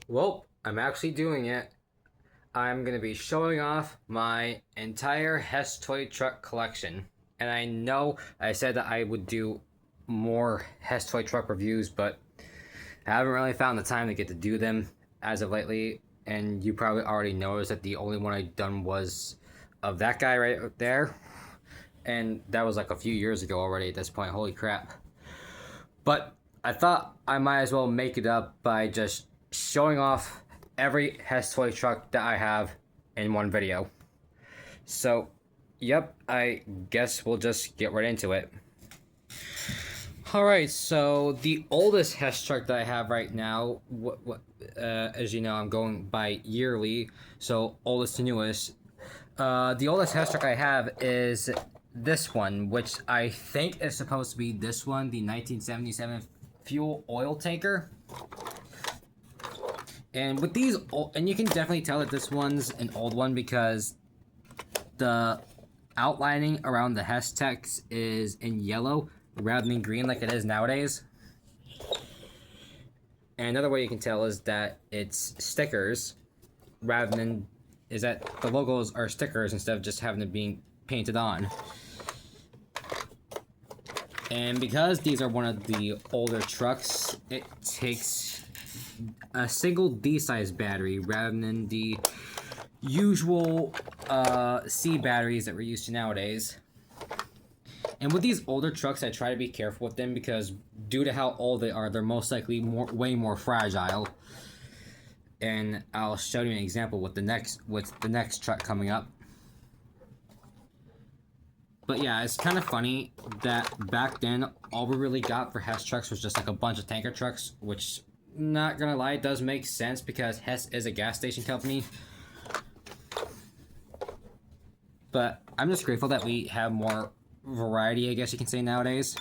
Well, I'm actually doing it. I'm going to be showing off my entire Hess Toy Truck collection. And I know I said that I would do more Hess Toy Truck reviews, but I haven't really found the time to get to do them as of lately. And you probably already noticed that the only one I done was of that guy right there. And that was like a few years ago already at this point. Holy crap. But I thought I might as well make it up by just showing off every Hess Toy Truck that I have in one video. So, yep, I guess we'll just get right into it. Alright, so the oldest Hess truck that I have right now, as you know, I'm going by yearly, so oldest to newest. The oldest Hess truck I have is this one, which I think is supposed to be this one, the 1977 fuel oil tanker. And with these, and you can definitely tell that this one's an old one because the outlining around the Hess text is in yellow rather than green like it is nowadays. And another way you can tell is that it's stickers rather than is that the logos are stickers instead of just having them being painted on. And because these are one of the older trucks, it takes a single D-size battery rather than the usual C batteries that we're used to nowadays. And with these older trucks, I try to be careful with them because due to how old they are, they're most likely way more fragile. And I'll show you an example with the next truck coming up. But yeah, it's kind of funny that back then, all we really got for Hess trucks was just like a bunch of tanker trucks, which, not gonna lie, does make sense because Hess is a gas station company. But I'm just grateful that we have more variety, I guess you can say, nowadays.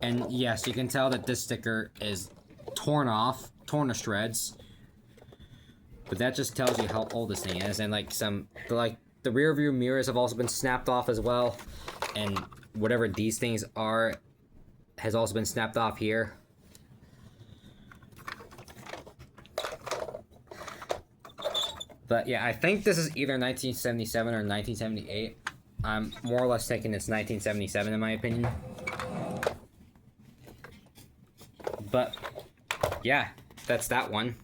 And yes, you can tell that this sticker is torn to shreds. But that just tells you how old this thing is. And the rear view mirrors have also been snapped off as well. And whatever these things are has also been snapped off here. But yeah, I think this is either 1977 or 1978. I'm more or less thinking it's 1977 in my opinion. But yeah, that's that one.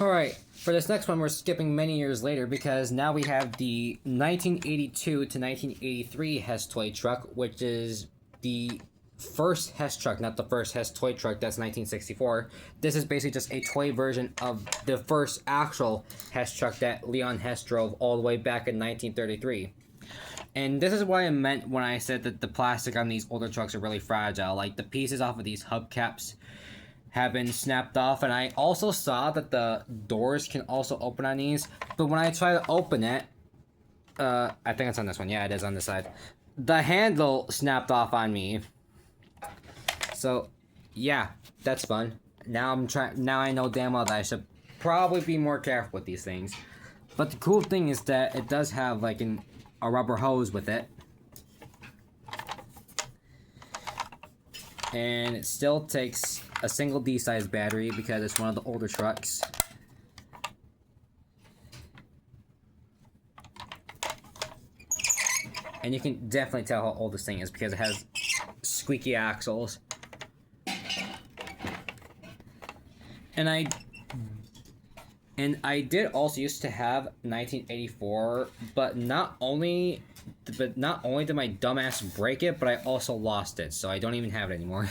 Alright, for this next one we're skipping many years later because now we have the 1982 to 1983 Hess Toy Truck, which is the first Hess truck, not the first Hess Toy Truck, that's 1964. This is basically just a toy version of the first actual Hess truck that Leon Hess drove all the way back in 1933. And this is what I meant when I said that the plastic on these older trucks are really fragile. Like, the pieces off of these hubcaps have been snapped off, and I also saw that the doors can also open on these, but when I try to open it, I think it's on this one, yeah, it is on this side, the handle snapped off on me. So, yeah, that's fun. Now I know damn well that I should probably be more careful with these things. But the cool thing is that it does have like a rubber hose with it. And it still takes a single D-size battery because it's one of the older trucks. And you can definitely tell how old this thing is because it has squeaky axles. And I did also used to have 1984, but not only did my dumbass break it, but I also lost it, so I don't even have it anymore.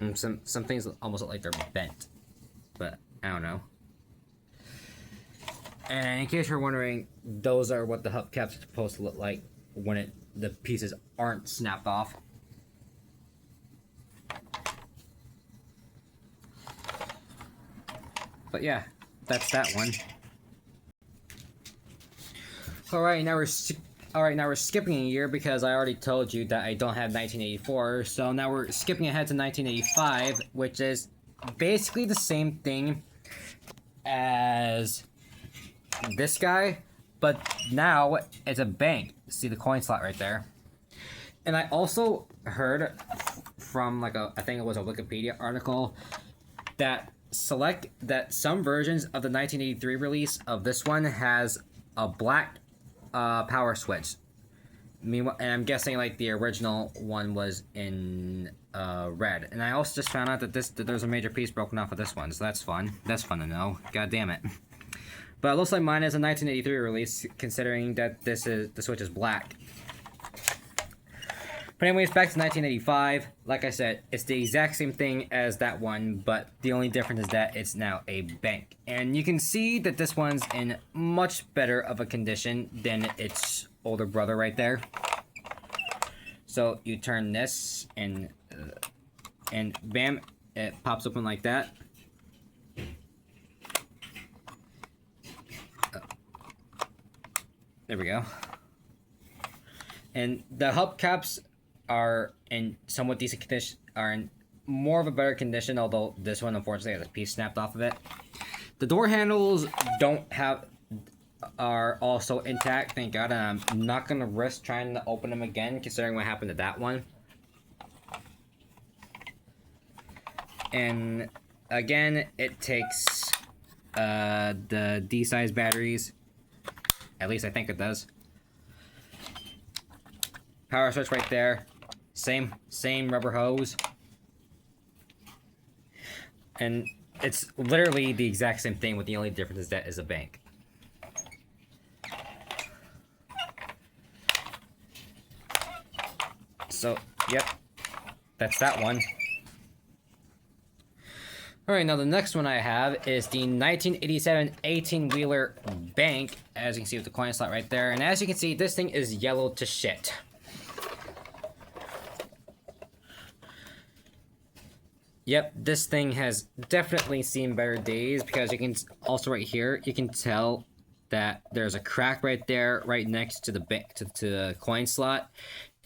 And some things almost look like they're bent, but I don't know. And in case you're wondering, those are what the hubcaps are supposed to look like when the pieces aren't snapped off. But yeah, that's that one. Alright, now we're skipping a year because I already told you that I don't have 1984. So now we're skipping ahead to 1985, which is basically the same thing as this guy, but now it's a bank. See the coin slot right there. And I also heard from like I think it was a Wikipedia article that some versions of the 1983 release of this one has a black power switch. Meanwhile, and I'm guessing like the original one was in red. And I also just found out that there's a major piece broken off of this one, so that's fun. That's fun to know. God damn it. But it looks like mine is a 1983 release, considering that the switch is black. But anyways, back to 1985. Like I said, it's the exact same thing as that one, but the only difference is that it's now a bank. And you can see that this one's in much better of a condition than its older brother right there. So you turn this, and bam, it pops open like that. There we go. And the hubcaps are in somewhat decent condition, are in more of a better condition, although this one unfortunately has a piece snapped off of it. The door handles are also intact, thank God, and I'm not gonna risk trying to open them again considering what happened to that one. And again, it takes the D-size batteries. At least I think it does. Power switch right there. Same rubber hose. And it's literally the exact same thing, with the only difference is that it's a bank. So, yep. That's that one. Alright, now the next one I have is the 1987 18-wheeler bank, as you can see with the coin slot right there. And as you can see, this thing is yellow to shit. Yep, this thing has definitely seen better days, because you can also right here, you can tell that there's a crack right there, right next to the to the coin slot.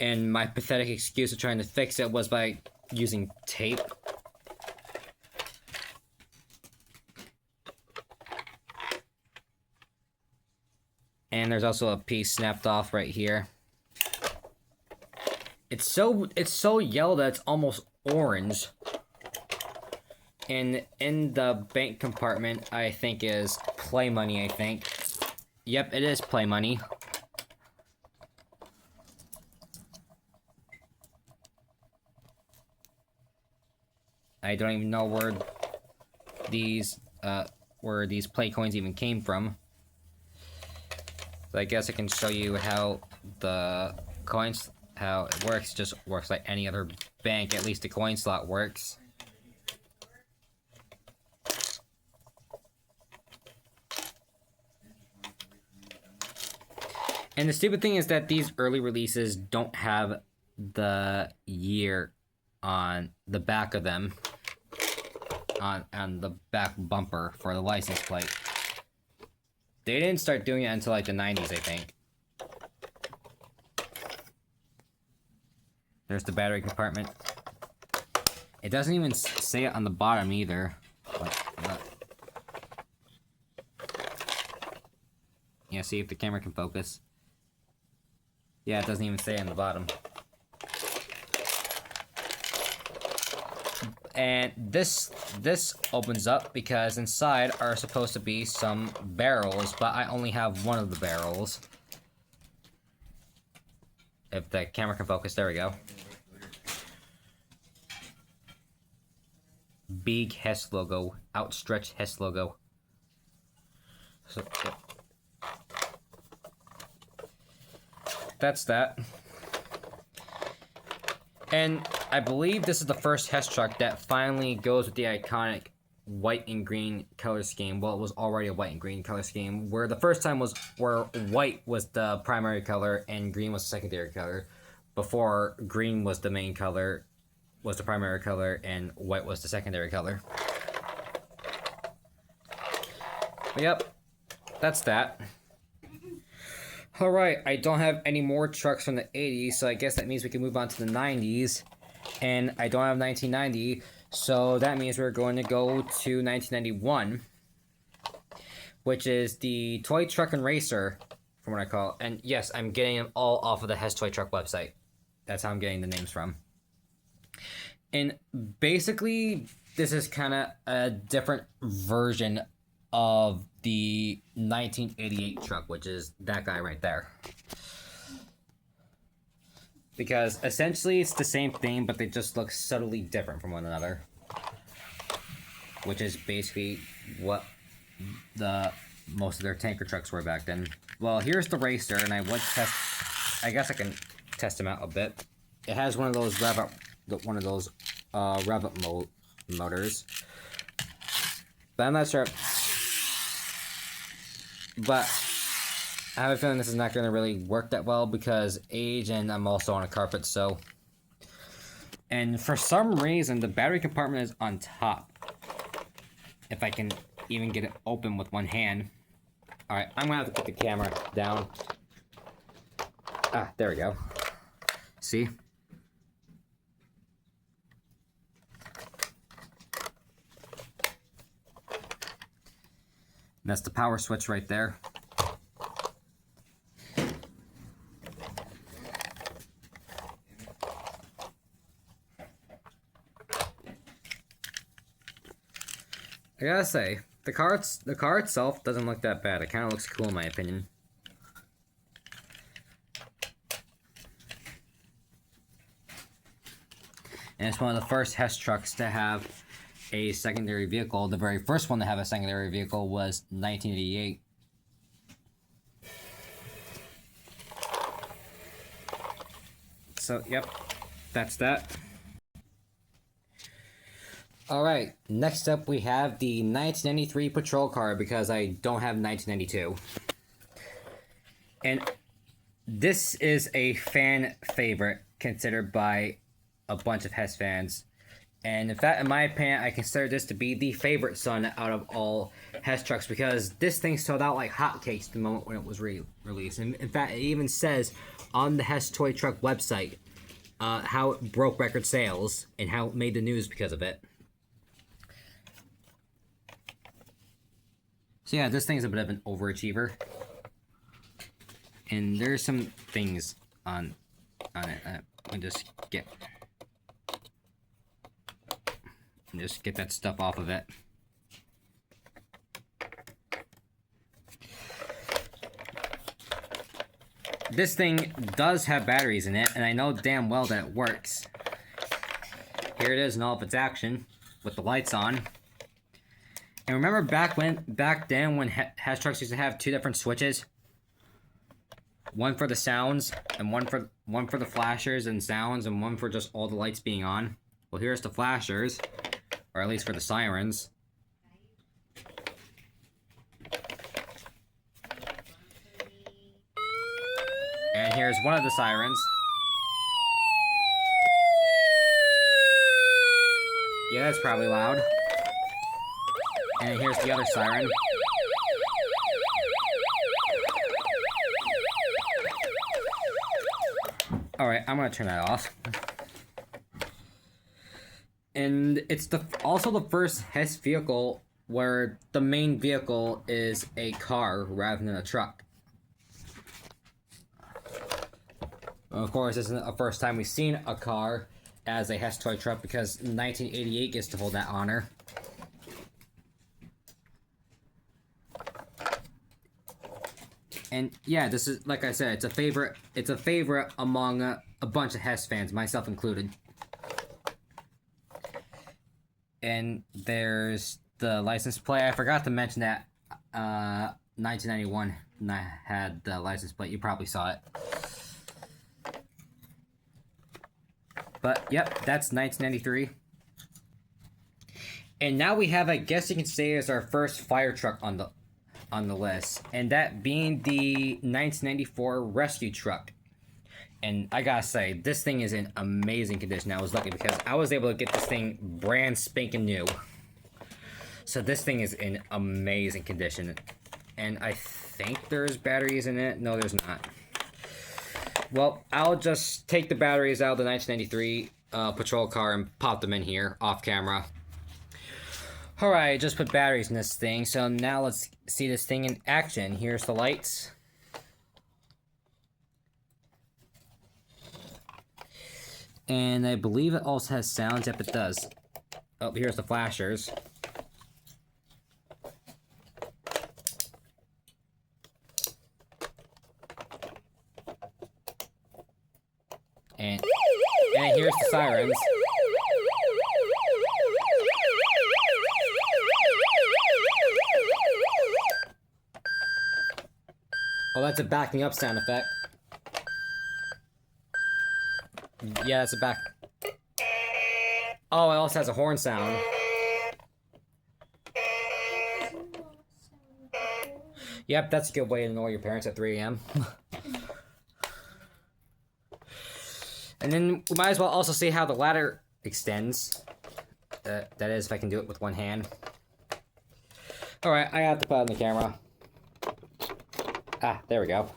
And my pathetic excuse of trying to fix it was by using tape. And there's also a piece snapped off right here. It's so yellow that it's almost orange. And in the bank compartment, I think is play money, I think. Yep, it is play money. I don't even know where these play coins even came from. So I guess I can show you how the coins, how it works. It just works like any other bank, at least the coin slot works. And the stupid thing is that these early releases don't have the year on the back of them, on the back bumper for the license plate. They didn't start doing it until like the 90s, I think. There's the battery compartment. It doesn't even say it on the bottom either. Yeah, see if the camera can focus. Yeah, it doesn't even say on the bottom. And this opens up because inside are supposed to be some barrels, but I only have one of the barrels. If the camera can focus, there we go. Big Hess logo, outstretched Hess logo. So, yeah. That's that. And I believe this is the first Hess truck that finally goes with the iconic white and green color scheme. Well, it was already a white and green color scheme, where the first time was where white was the primary color and green was the secondary color. Before, green was the main color, was the primary color, and white was the secondary color. But yep, that's that. Alright, I don't have any more trucks from the 80s, so I guess that means we can move on to the 90s. And I don't have 1990, so that means we're going to go to 1991, which is the Toy Truck and Racer, from what I call it. And yes, I'm getting them all off of the Hess Toy Truck website. That's how I'm getting the names from. And basically, this is kind of a different version of the 1988 truck, which is that guy right there. Because essentially it's the same thing, but they just look subtly different from one another. Which is basically what most of their tanker trucks were back then. Well, here's the racer, and I guess I can test him out a bit. It has one of those rev up motors, but I'm not sure. But I have a feeling this is not going to really work that well because age, and I'm also on a carpet, so. And for some reason, the battery compartment is on top. If I can even get it open with one hand. Alright, I'm going to have to put the camera down. Ah, there we go. See? And that's the power switch right there. I gotta say, the car itself doesn't look that bad. It kind of looks cool in my opinion. And it's one of the first Hess trucks to have a secondary vehicle. The very first one to have a secondary vehicle was 1988. So, yep, that's that. Alright, next up we have the 1993 patrol car because I don't have 1992. And this is a fan favorite considered by a bunch of Hess fans. And in fact, in my opinion, I consider this to be the favorite son out of all Hess trucks because this thing sold out like hotcakes the moment when it was released. And in fact, it even says on the Hess Toy Truck website how it broke record sales and how it made the news because of it. So yeah, this thing's a bit of an overachiever. And there's some things on it. Let me just get that stuff off of it. This thing does have batteries in it, and I know damn well that it works. Here it is in all of its action, with the lights on. And remember back then when Hess trucks used to have two different switches? One for the sounds, and one for the flashers and sounds, and one for just all the lights being on. Well, here's the flashers, or at least for the sirens. And here's one of the sirens. Yeah, that's probably loud. And here's the other siren. Alright, I'm gonna turn that off. And it's also the first Hess vehicle where the main vehicle is a car rather than a truck. Of course, this isn't the first time we've seen a car as a Hess Toy Truck because 1988 gets to hold that honor. And yeah, this is, like I said, it's a favorite. It's a favorite among a bunch of Hess fans, myself included. And there's the license plate. I forgot to mention that 1991 had the license plate. You probably saw it. But yep, that's 1993. And now we have, I guess you can say, as our first fire truck on the list, and that being the 1994 rescue truck. And I gotta say, this thing is in amazing condition. I was lucky because I was able to get this thing brand spanking new. So this thing is in amazing condition. And I think there's batteries in it. No, there's not. Well, I'll just take the batteries out of the 1993 patrol car and pop them in here off camera. Alright, just put batteries in this thing, so now let's see this thing in action. Here's the lights. And I believe it also has sounds. Yep, it does. Oh, here's the flashers. And here's the sirens. Oh, that's a backing up sound effect. Yeah, that's a back. Oh, it also has a horn sound. Yep, that's a good way to annoy your parents at 3 a.m. And then we might as well also see how the ladder extends. That is, if I can do it with one hand. Alright, I have to put it on the camera. Ah, there we go.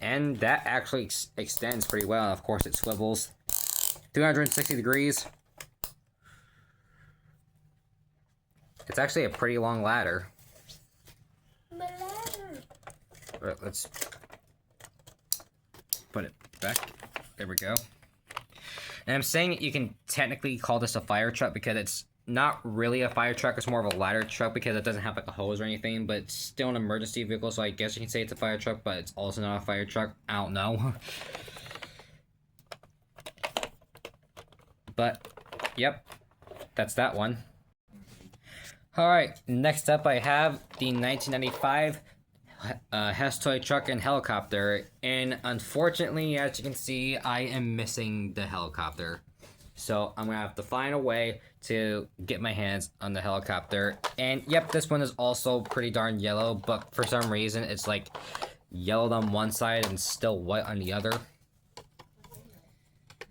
And that actually extends pretty well. Of course, it swivels 360 degrees. It's actually a pretty long ladder. Right, let's put it back. There we go. And I'm saying you can technically call this a fire truck because it's not really a fire truck. It's more of a ladder truck because it doesn't have like a hose or anything, but it's still an emergency vehicle, so I guess you can say it's a fire truck, but it's also not a fire truck. I don't know. But, yep, that's that one. Alright, next up I have the 1995 Hess Toy Truck and Helicopter, and unfortunately, as you can see, I am missing the helicopter. So I'm gonna have to find a way to get my hands on the helicopter. And yep, this one is also pretty darn yellow, but for some reason it's like yellowed on one side and still white on the other.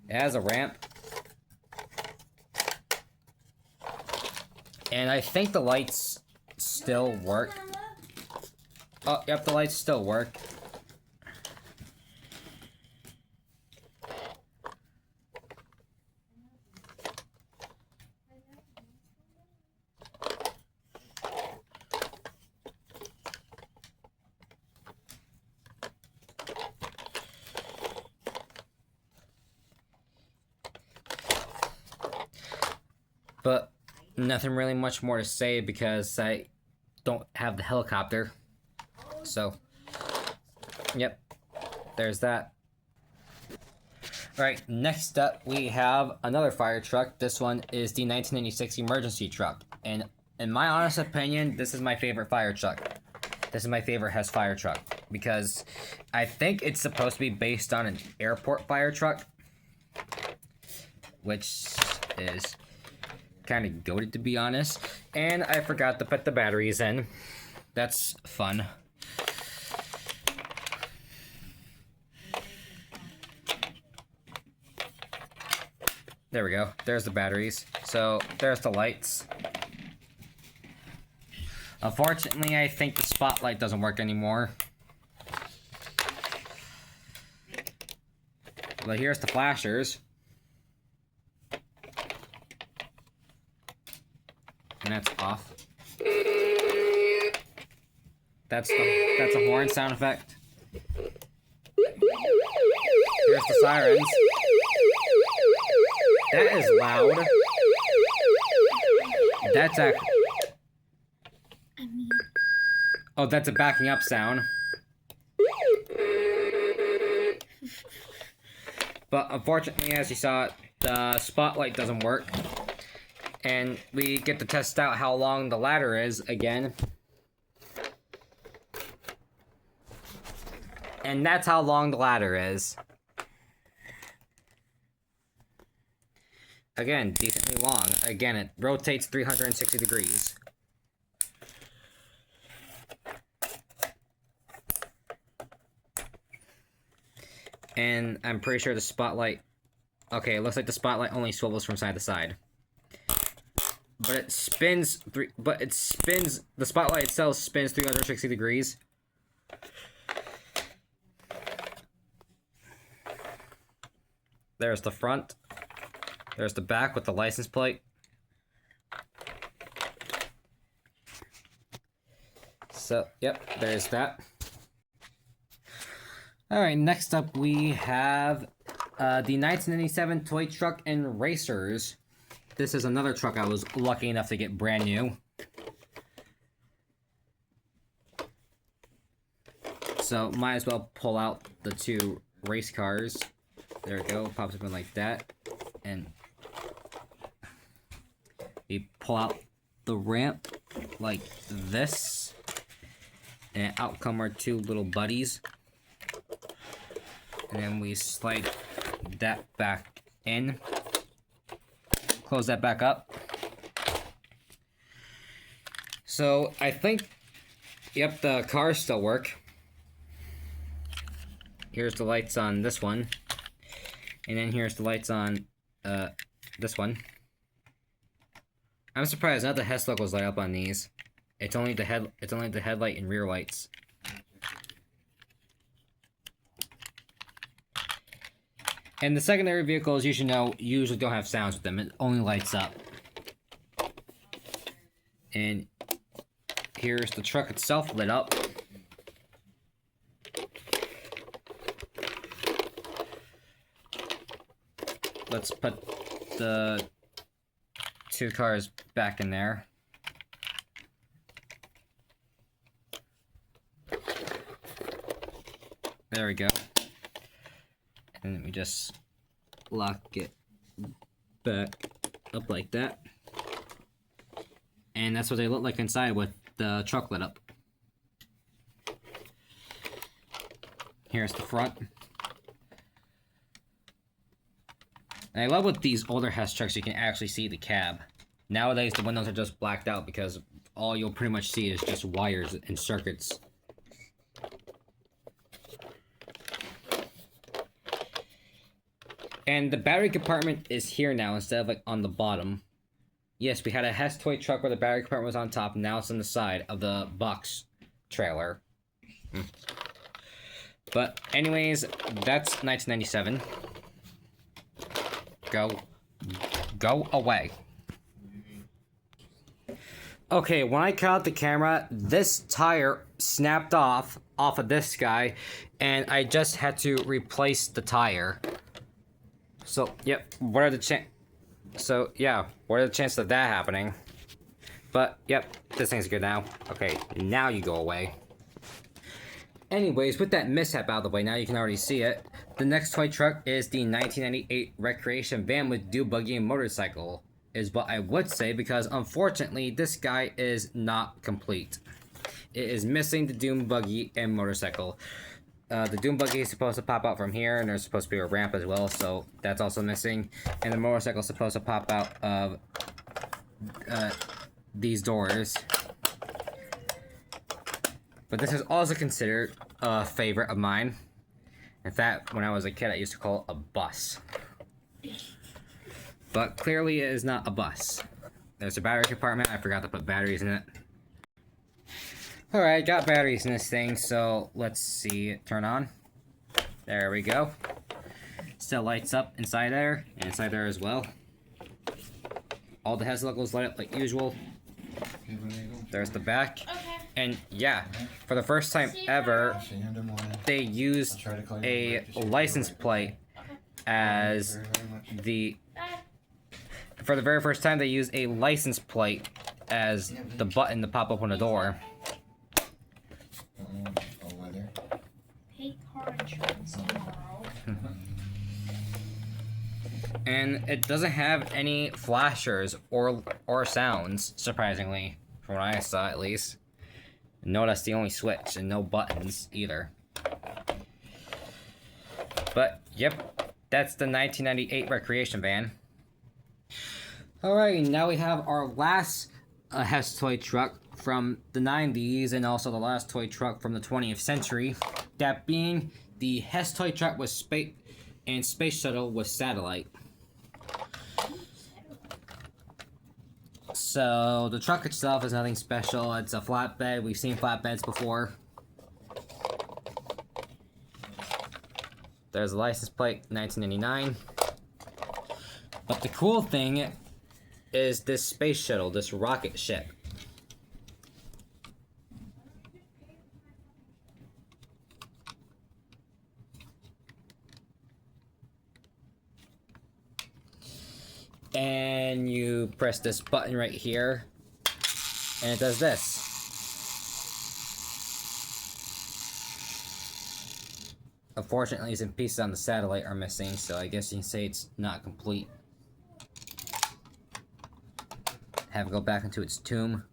It has a ramp. And I think the lights still work. Oh, yep, the lights still work. But nothing really much more to say because I don't have the helicopter. So, yep, there's that. Alright, next up we have another fire truck. This one is the 1996 emergency truck. And in my honest opinion, this is my favorite fire truck. This is my favorite Hess fire truck. Because I think it's supposed to be based on an airport fire truck. Which is kind of goated, to be honest. And I forgot to put the batteries in. That's fun. There we go. There's the batteries. So, there's the lights. Unfortunately, I think the spotlight doesn't work anymore. But here's the flashers. And that's off. That's a horn sound effect. Here's the sirens. That is loud. That's a... Oh, that's a backing up sound. But unfortunately, as you saw, the spotlight doesn't work. And we get to test out how long the ladder is again. And that's how long the ladder is. Again, decently long. Again, it rotates 360 degrees. And I'm pretty sure the spotlight... Okay, it looks like the spotlight only swivels from side to side. But it spins... The spotlight itself spins 360 degrees. There's the front. There's the back with the license plate. So, yep, there's that. Alright, next up we have The 1997 Toy Truck and Racers. This is another truck I was lucky enough to get brand new. So might as well pull out the two race cars. There we go, pops up in like that. And we pull out the ramp like this. And out come our two little buddies. And then we slide that back in. Close that back up. So I think, yep, the cars still work. Here's the lights on this one. And then here's the lights on this one. I'm surprised not the Hess logos light up on these. It's only the headlight and rear lights. And the secondary vehicles, you should know, usually don't have sounds with them. It only lights up. And here's the truck itself lit up. Let's put the two cars back in there. There we go. And then we just lock it back up like that. And that's what they look like inside with the truck lit up. Here's the front. And I love with these older Hess trucks, you can actually see the cab. Nowadays, the windows are just blacked out because all you'll pretty much see is just wires and circuits. And the battery compartment is here now instead of like on the bottom. Yes, we had a Hess Toy Truck where the battery compartment was on top. Now it's on the side of the box trailer. But anyways, that's 1997. Go away. Okay, when I cut out the camera, this tire snapped off of this guy, and I just had to replace the tire. So, yep, what are the chances of that happening? But, yep, this thing's good now. Okay, now you go away. Anyways, with that mishap out of the way, now you can already see it. The next toy truck is the 1998 Recreation Van with Dune Buggy and Motorcycle, is what I would say, because unfortunately, this guy is not complete. It is missing the Dune Buggy and Motorcycle. The Dune Buggy is supposed to pop out from here, and there's supposed to be a ramp as well, so that's also missing. And the motorcycle is supposed to pop out of these doors. But this is also considered a favorite of mine. In fact, when I was a kid, I used to call it a bus. But clearly it is not a bus. There's a battery compartment. I forgot to put batteries in it. Alright, got batteries in this thing, so let's see it turn on. There we go. Still lights up inside there, and inside there as well. All the Hess logos light up like usual. There's the back. And yeah, for the first time ever, they used a license plate as the... For the very first time, they used a license plate as the button to pop open the door. And it doesn't have any flashers or sounds, surprisingly, from what I saw at least. Notice the only switch and no buttons either. But yep, that's the 1998 Recreation Van. Alright, now we have our last Hess Toy Truck from the 90s, and also the last toy truck from the 20th century. That being the Hess Toy Truck with Space Shuttle with Satellite. So, the truck itself is nothing special. It's a flatbed. We've seen flatbeds before. There's a license plate, 1999. But the cool thing is this space shuttle, this rocket ship. and you press this button right here, and it does this. Unfortunately, some pieces on the satellite are missing, so I guess you can say it's not complete. Have it go back into its tomb.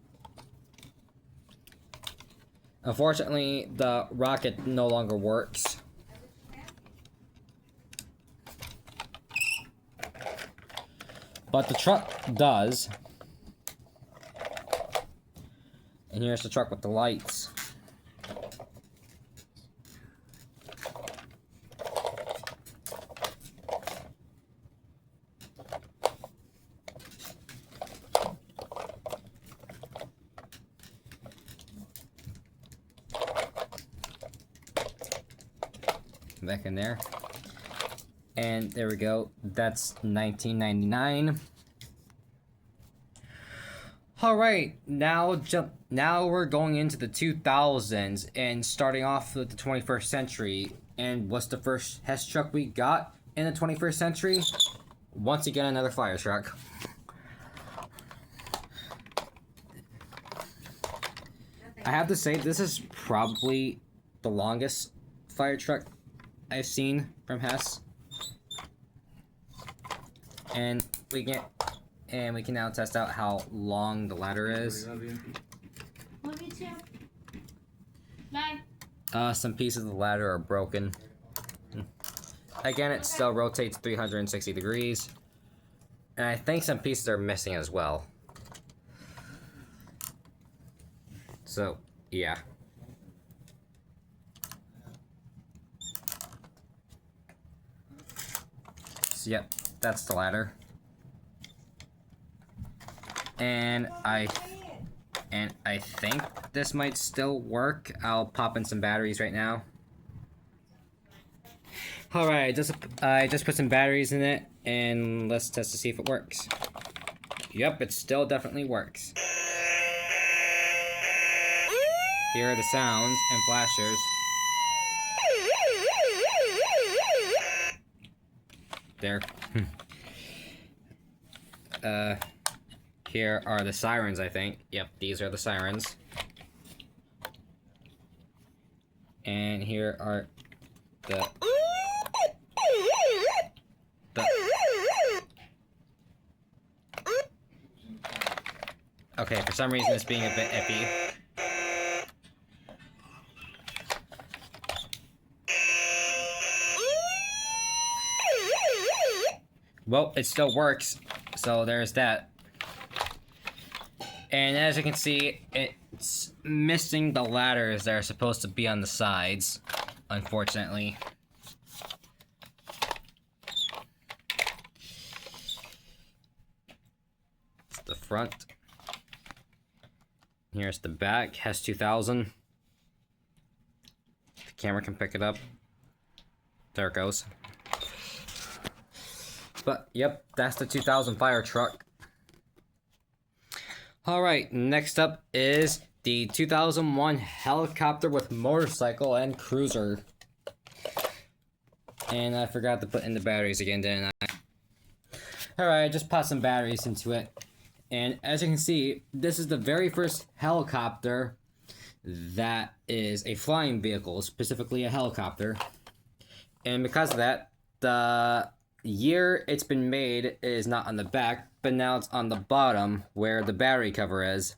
Unfortunately, the rocket no longer works. But the truck does. And here's the truck with the lights. Back in there. And there we go. That's 1999. Alright, now we're going into the 2000s and starting off with the 21st century. And what's the first Hess truck we got in the 21st century? Once again, another fire truck. I have to say, this is probably the longest fire truck I've seen from Hess. And we can now test out how long the ladder is. Some pieces of the ladder are broken. Again, it still rotates 360 degrees. And I think some pieces are missing as well. So, yeah. So, yep, that's the ladder. And I think this might still work. I'll pop in some batteries right now. Alright, I just put some batteries in it, and let's test to see if it works. Yep, it still definitely works. Here are the sounds and flashers. There. Here are the sirens, I think. Yep, these are the sirens. And here are the... Okay, for some reason it's being a bit iffy. Well, it still works, so there's that. And as you can see, it's missing the ladders that are supposed to be on the sides, unfortunately. It's the front. Here's the back, Hess 2000. The camera can pick it up. There it goes. But, yep, that's the 2000 fire truck. Alright, next up is the 2001 helicopter with motorcycle and cruiser. And I forgot to put in the batteries again, didn't I? Alright, I just popped some batteries into it. And as you can see, this is the very first helicopter that is a flying vehicle, specifically a helicopter. And because of that, the year it's been made is not on the back, but now it's on the bottom where the battery cover is.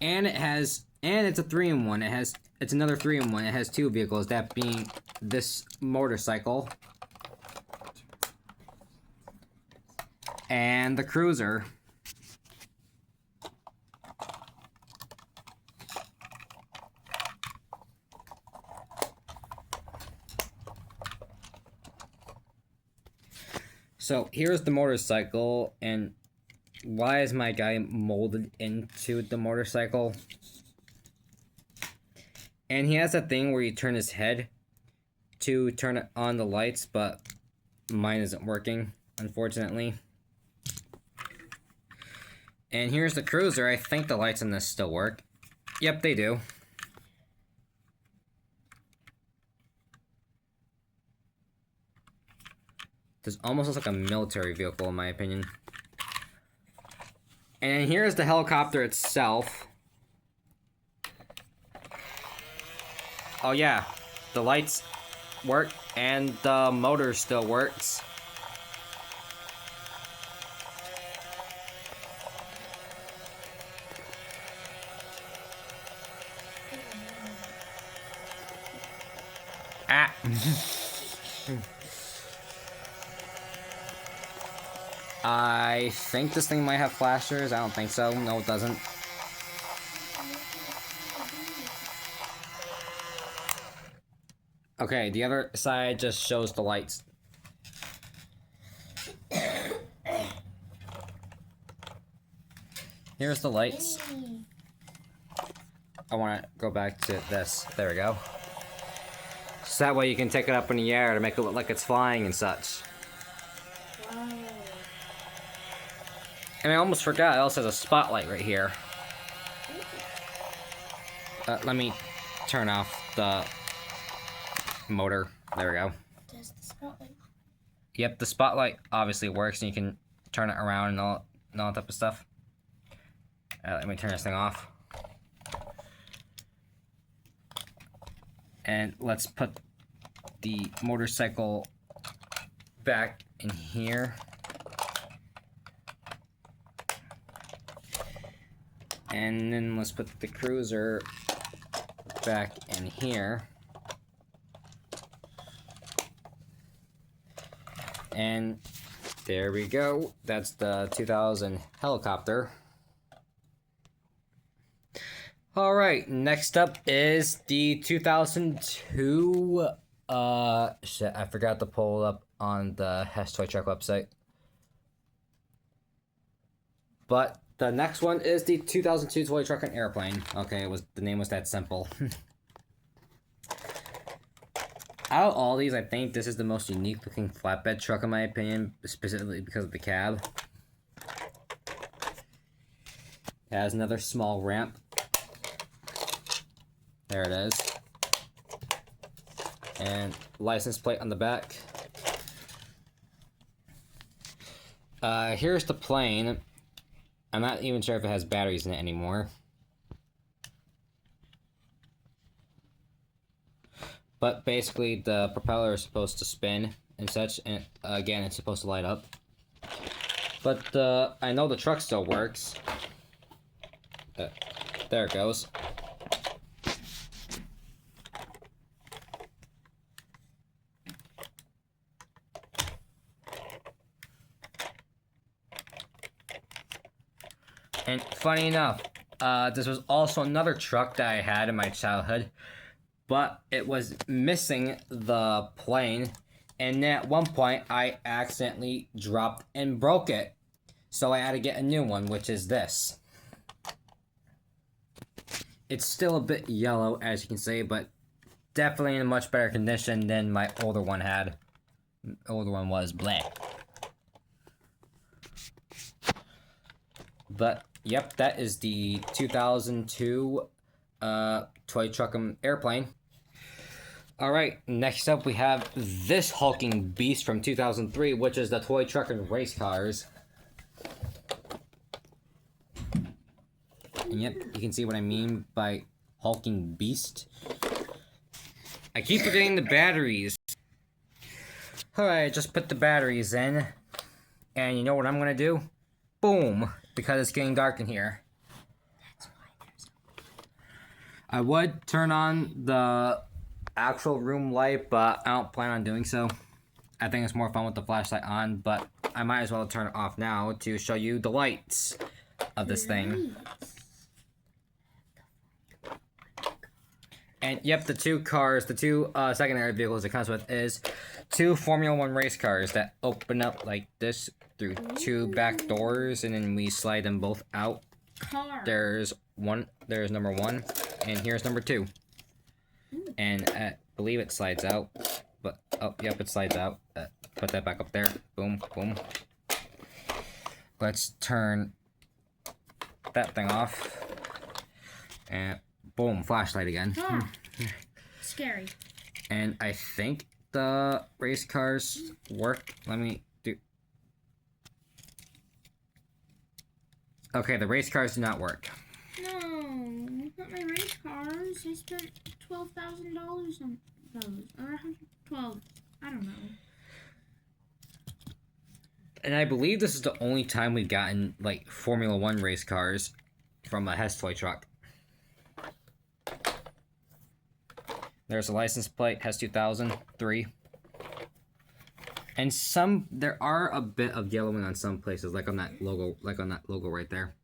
And it's a 3-in-1. It's another 3-in-1. It has two vehicles, that being this motorcycle and the cruiser. So here's the motorcycle, and why is my guy molded into the motorcycle? And he has a thing where you turn his head to turn on the lights, but mine isn't working, unfortunately. And here's the cruiser. I think the lights on this still work. Yep, they do. This almost looks like a military vehicle, in my opinion. And here's the helicopter itself. Oh yeah, the lights work and the motor still works. Ah. I think this thing might have flashers. I don't think so. No, it doesn't. Okay, the other side just shows the lights. Here's the lights. I want to go back to this. There we go. So that way you can take it up in the air to make it look like it's flying and such. Wow. And I almost forgot, it also has a spotlight right here. Let me turn off the motor. There we go. Does the spotlight? Yep, the spotlight obviously works, and you can turn it around and all that type of stuff. Let me turn this thing off. And let's put the motorcycle back in here. And then let's put the cruiser back in here. And there we go. That's the 2000 helicopter. Alright, next up is the 2002, shit, I forgot to pull it up on the Hess Toy Truck website. But the next one is the 2002 Toy Truck and Airplane. Okay, the name was that simple. Out of all these, I think this is the most unique looking flatbed truck in my opinion, specifically because of the cab. It has another small ramp. There it is. And license plate on the back. Here's the plane. I'm not even sure if it has batteries in it anymore. But basically the propeller is supposed to spin and such, and again it's supposed to light up. But I know the truck still works. There it goes. And funny enough, this was also another truck that I had in my childhood, but it was missing the plane, and then at one point I accidentally dropped and broke it. So I had to get a new one, which is this. It's still a bit yellow, as you can see, but definitely in a much better condition than my older one had. The older one was black. But yep, that is the 2002 Toy Truck and Airplane. Alright, next up we have this hulking beast from 2003, which is the Toy Truck and Race Cars. And yep, you can see what I mean by hulking beast. I keep forgetting the batteries. Alright, just put the batteries in. And you know what I'm gonna do? Boom! Because it's getting dark in here. I would turn on the actual room light, but I don't plan on doing so. I think it's more fun with the flashlight on, but I might as well turn it off now to show you the lights of this thing. And yep, the two secondary vehicles it comes with is two Formula 1 race cars that open up like this through two back doors, and then we slide them both out. There's number one, and here's number two. And I believe it slides out, but oh yep, it slides out. Put that back up there. Boom, boom. Let's turn that thing off, and boom, flashlight again. Huh. Scary. And I think the race cars work? Let me do... Okay, the race cars do not work. No, not my race cars. I spent $12,000 on those. Or 12. I don't know. And I believe this is the only time we've gotten, like, Formula 1 race cars from a Hess Toy Truck. There's a license plate, Hess 2003. And there are a bit of yellowing on some places, like on that logo right there.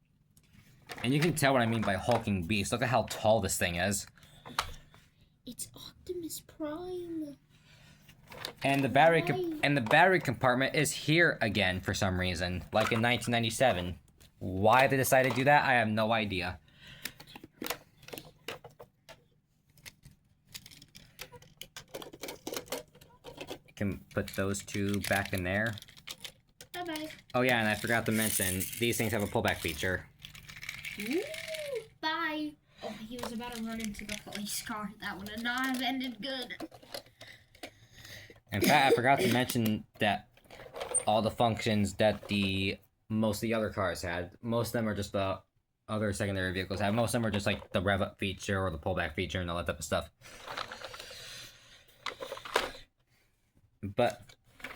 And you can tell what I mean by hulking beast. Look at how tall this thing is. It's Optimus Prime. And the battery compartment is here again for some reason, like in 1997. Why they decided to do that, I have no idea. You can put those two back in there. Bye-bye. Oh yeah, and I forgot to mention, these things have a pullback feature. Ooh, bye. Oh, he was about to run into the police car. That would have not have ended good. In fact, I forgot to mention that all the functions that most of the other cars had, most of them are just the other secondary vehicles have. Most of them are just like the rev up feature or the pullback feature and all that type of stuff. But,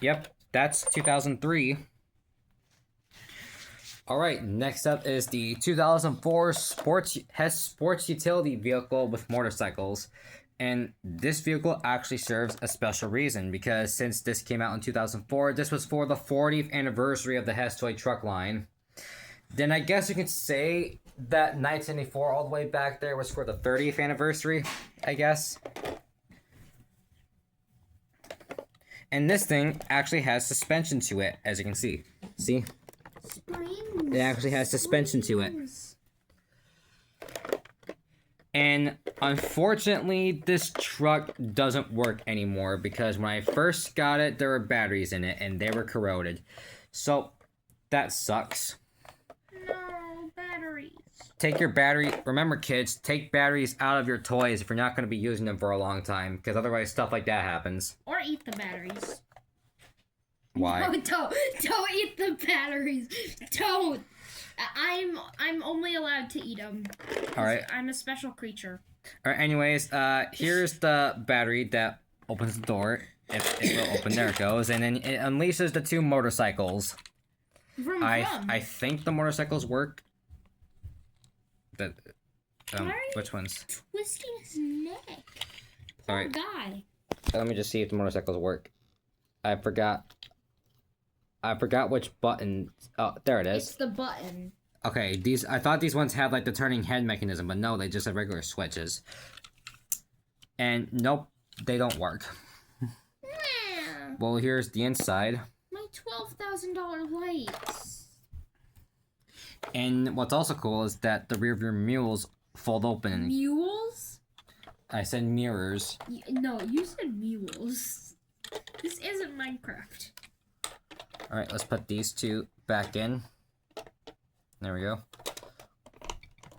yep, that's 2003. Alright, next up is the 2004 Hess Sports Utility Vehicle with motorcycles. And this vehicle actually serves a special reason, because since this came out in 2004, this was for the 40th anniversary of the Hess Toy Truck line. Then I guess you could say that 1984 all the way back there was for the 30th anniversary, I guess. And this thing actually has suspension to it, as you can see. See? Springs. It actually has suspension to it. And unfortunately, this truck doesn't work anymore because when I first got it, there were batteries in it and they were corroded. So, that sucks. No, batteries. Take your battery... Remember, kids, take batteries out of your toys if you're not going to be using them for a long time, because otherwise stuff like that happens. Or eat the batteries. Why? No, don't eat the batteries. Don't. I'm only allowed to eat them. All right. I'm a special creature. All right. Anyways, here's the battery that opens the door. If it will open, there it goes, and then it unleashes the two motorcycles. I think the motorcycles work. Which ones? Twisting his neck. All right. Guy. Let me just see if the motorcycles work. I forgot which button. Oh, there it is. It's the button. Okay, I thought these ones had like the turning head mechanism, but no, they just have regular switches. And nope, they don't work. Yeah. Well, here's the inside. My $12,000 lights. And what's also cool is that the rear view mirrors fold open. Mules? I said mirrors. No, you said mules. This isn't Minecraft. Alright, let's put these two back in. There we go.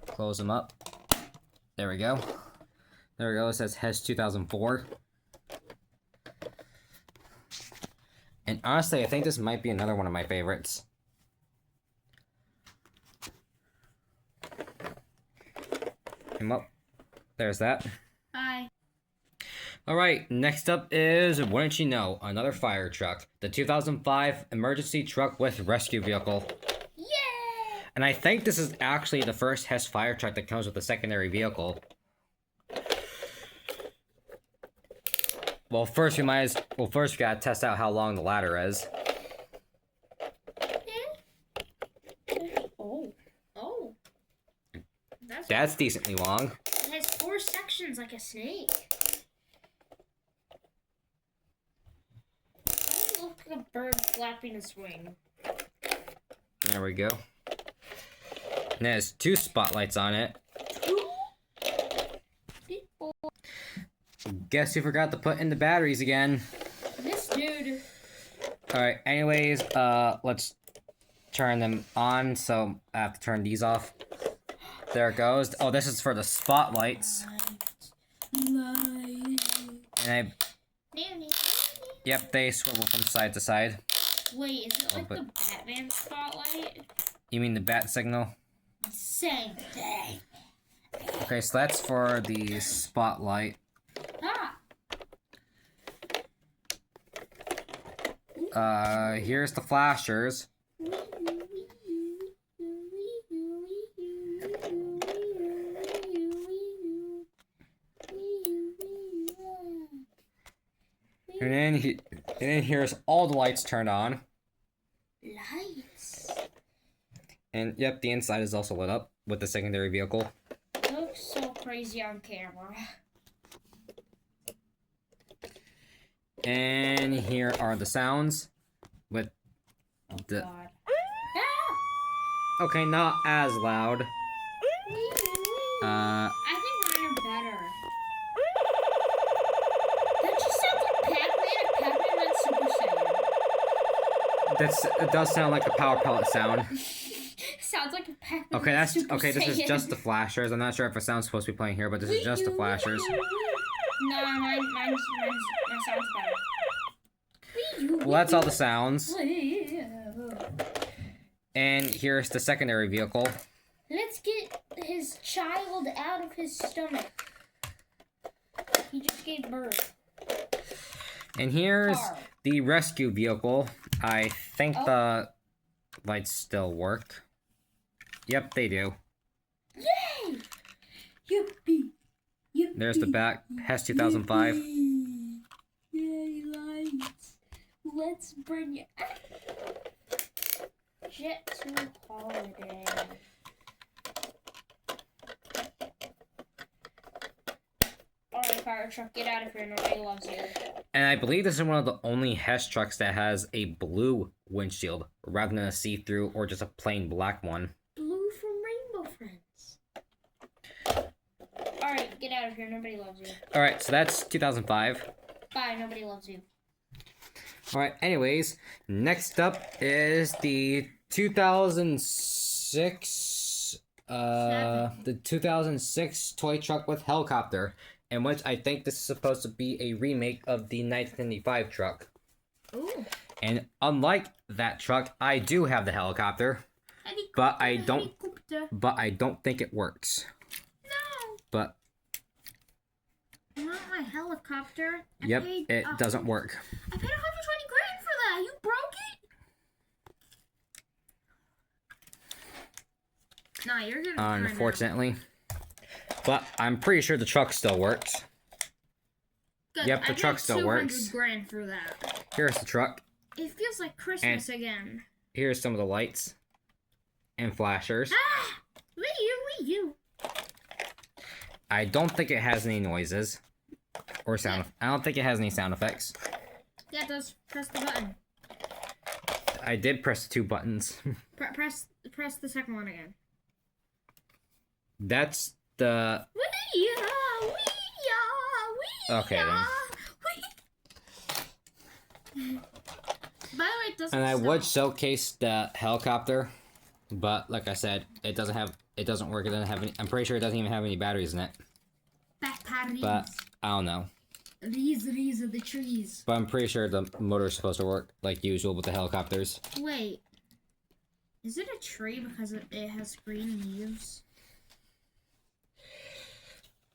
Close them up. There we go. There we go. It says Hess 2004. And honestly, I think this might be another one of my favorites. Come up. There's that. Bye. Alright, next up is, wouldn't you know, another fire truck. The 2005 emergency truck with rescue vehicle. Yay! And I think this is actually the first Hess fire truck that comes with a secondary vehicle. Well, first we gotta test out how long the ladder is. Oh. That's decently long. It has 4 sections like a snake. It looks like a bird flapping its wing. There we go. And it has 2 spotlights on it. Guess you forgot to put in the batteries again. This dude. Alright, anyways, let's turn them on, so I have to turn these off. There it goes. Oh, this is for the spotlights. Light. And Yep, they swivel from side to side. Wait, is it like but- the Batman spotlight? You mean the bat signal? Same thing. Okay, so that's for the spotlight. Here's the flashers. And then here's all the lights turned on. Lights. And yep, the inside is also lit up with the secondary vehicle. It looks so crazy on camera. And here are the sounds with the... God. Okay, not as loud. I think mine are better. That just sounds like Pac-Man and Super Saiyan. It does sound like a power pellet sound. Sounds like a Pac-Man Okay, and Super okay. This is Saiyan. just the flashers. I'm not sure if a sound's supposed to be playing here, but this is just the flashers. No, mine sounds better. Well, that's all the sounds. And here's the secondary vehicle. Let's get his child out of his stomach. He just gave birth. And here's Car. the rescue vehicle. I think the lights still work. Yep, they do. Yay! Yippee! Yippee! There's the back, Hess 2005. Yippee. Yay, lights! Let's bring it. Jet to holiday. Alright, fire truck, get out of here. Nobody loves you. And I believe this is one of the only Hess trucks that has a blue windshield rather than a see-through or just a plain black one. Blue from Rainbow Friends. Alright, get out of here. Nobody loves you. Alright, so that's 2005. Bye, nobody loves you. Alright, anyways, next up is the 2006, the 2006 toy truck with helicopter, in which I think this is supposed to be a remake of the 1995 truck. Ooh. And unlike that truck, I do have the helicopter, but I don't think it works. No. But Not my helicopter. yep, it doesn't work. I paid $120 grand for that. You broke it? Nah, you're gonna. Unfortunately. But I'm pretty sure the truck still works. Good. Yep, the truck still works. $200 grand for that. Here's the truck. It feels like Christmas again. Here's some of the lights and flashers. Ah! Wee you. I don't think it has any noises or sound. I don't think it has any sound effects. Yeah, it does. Press the button. I did press the two buttons. Press the second one again. That's the... Okay, then. By the way, it doesn't. And I stop. would showcase the helicopter, but like I said, it doesn't work. It doesn't have any. I'm pretty sure it doesn't even have any batteries in it. Batteries. But I don't know. These are the trees. But I'm pretty sure the motor's supposed to work like usual with the helicopters. Wait. Is it a tree because it has green leaves?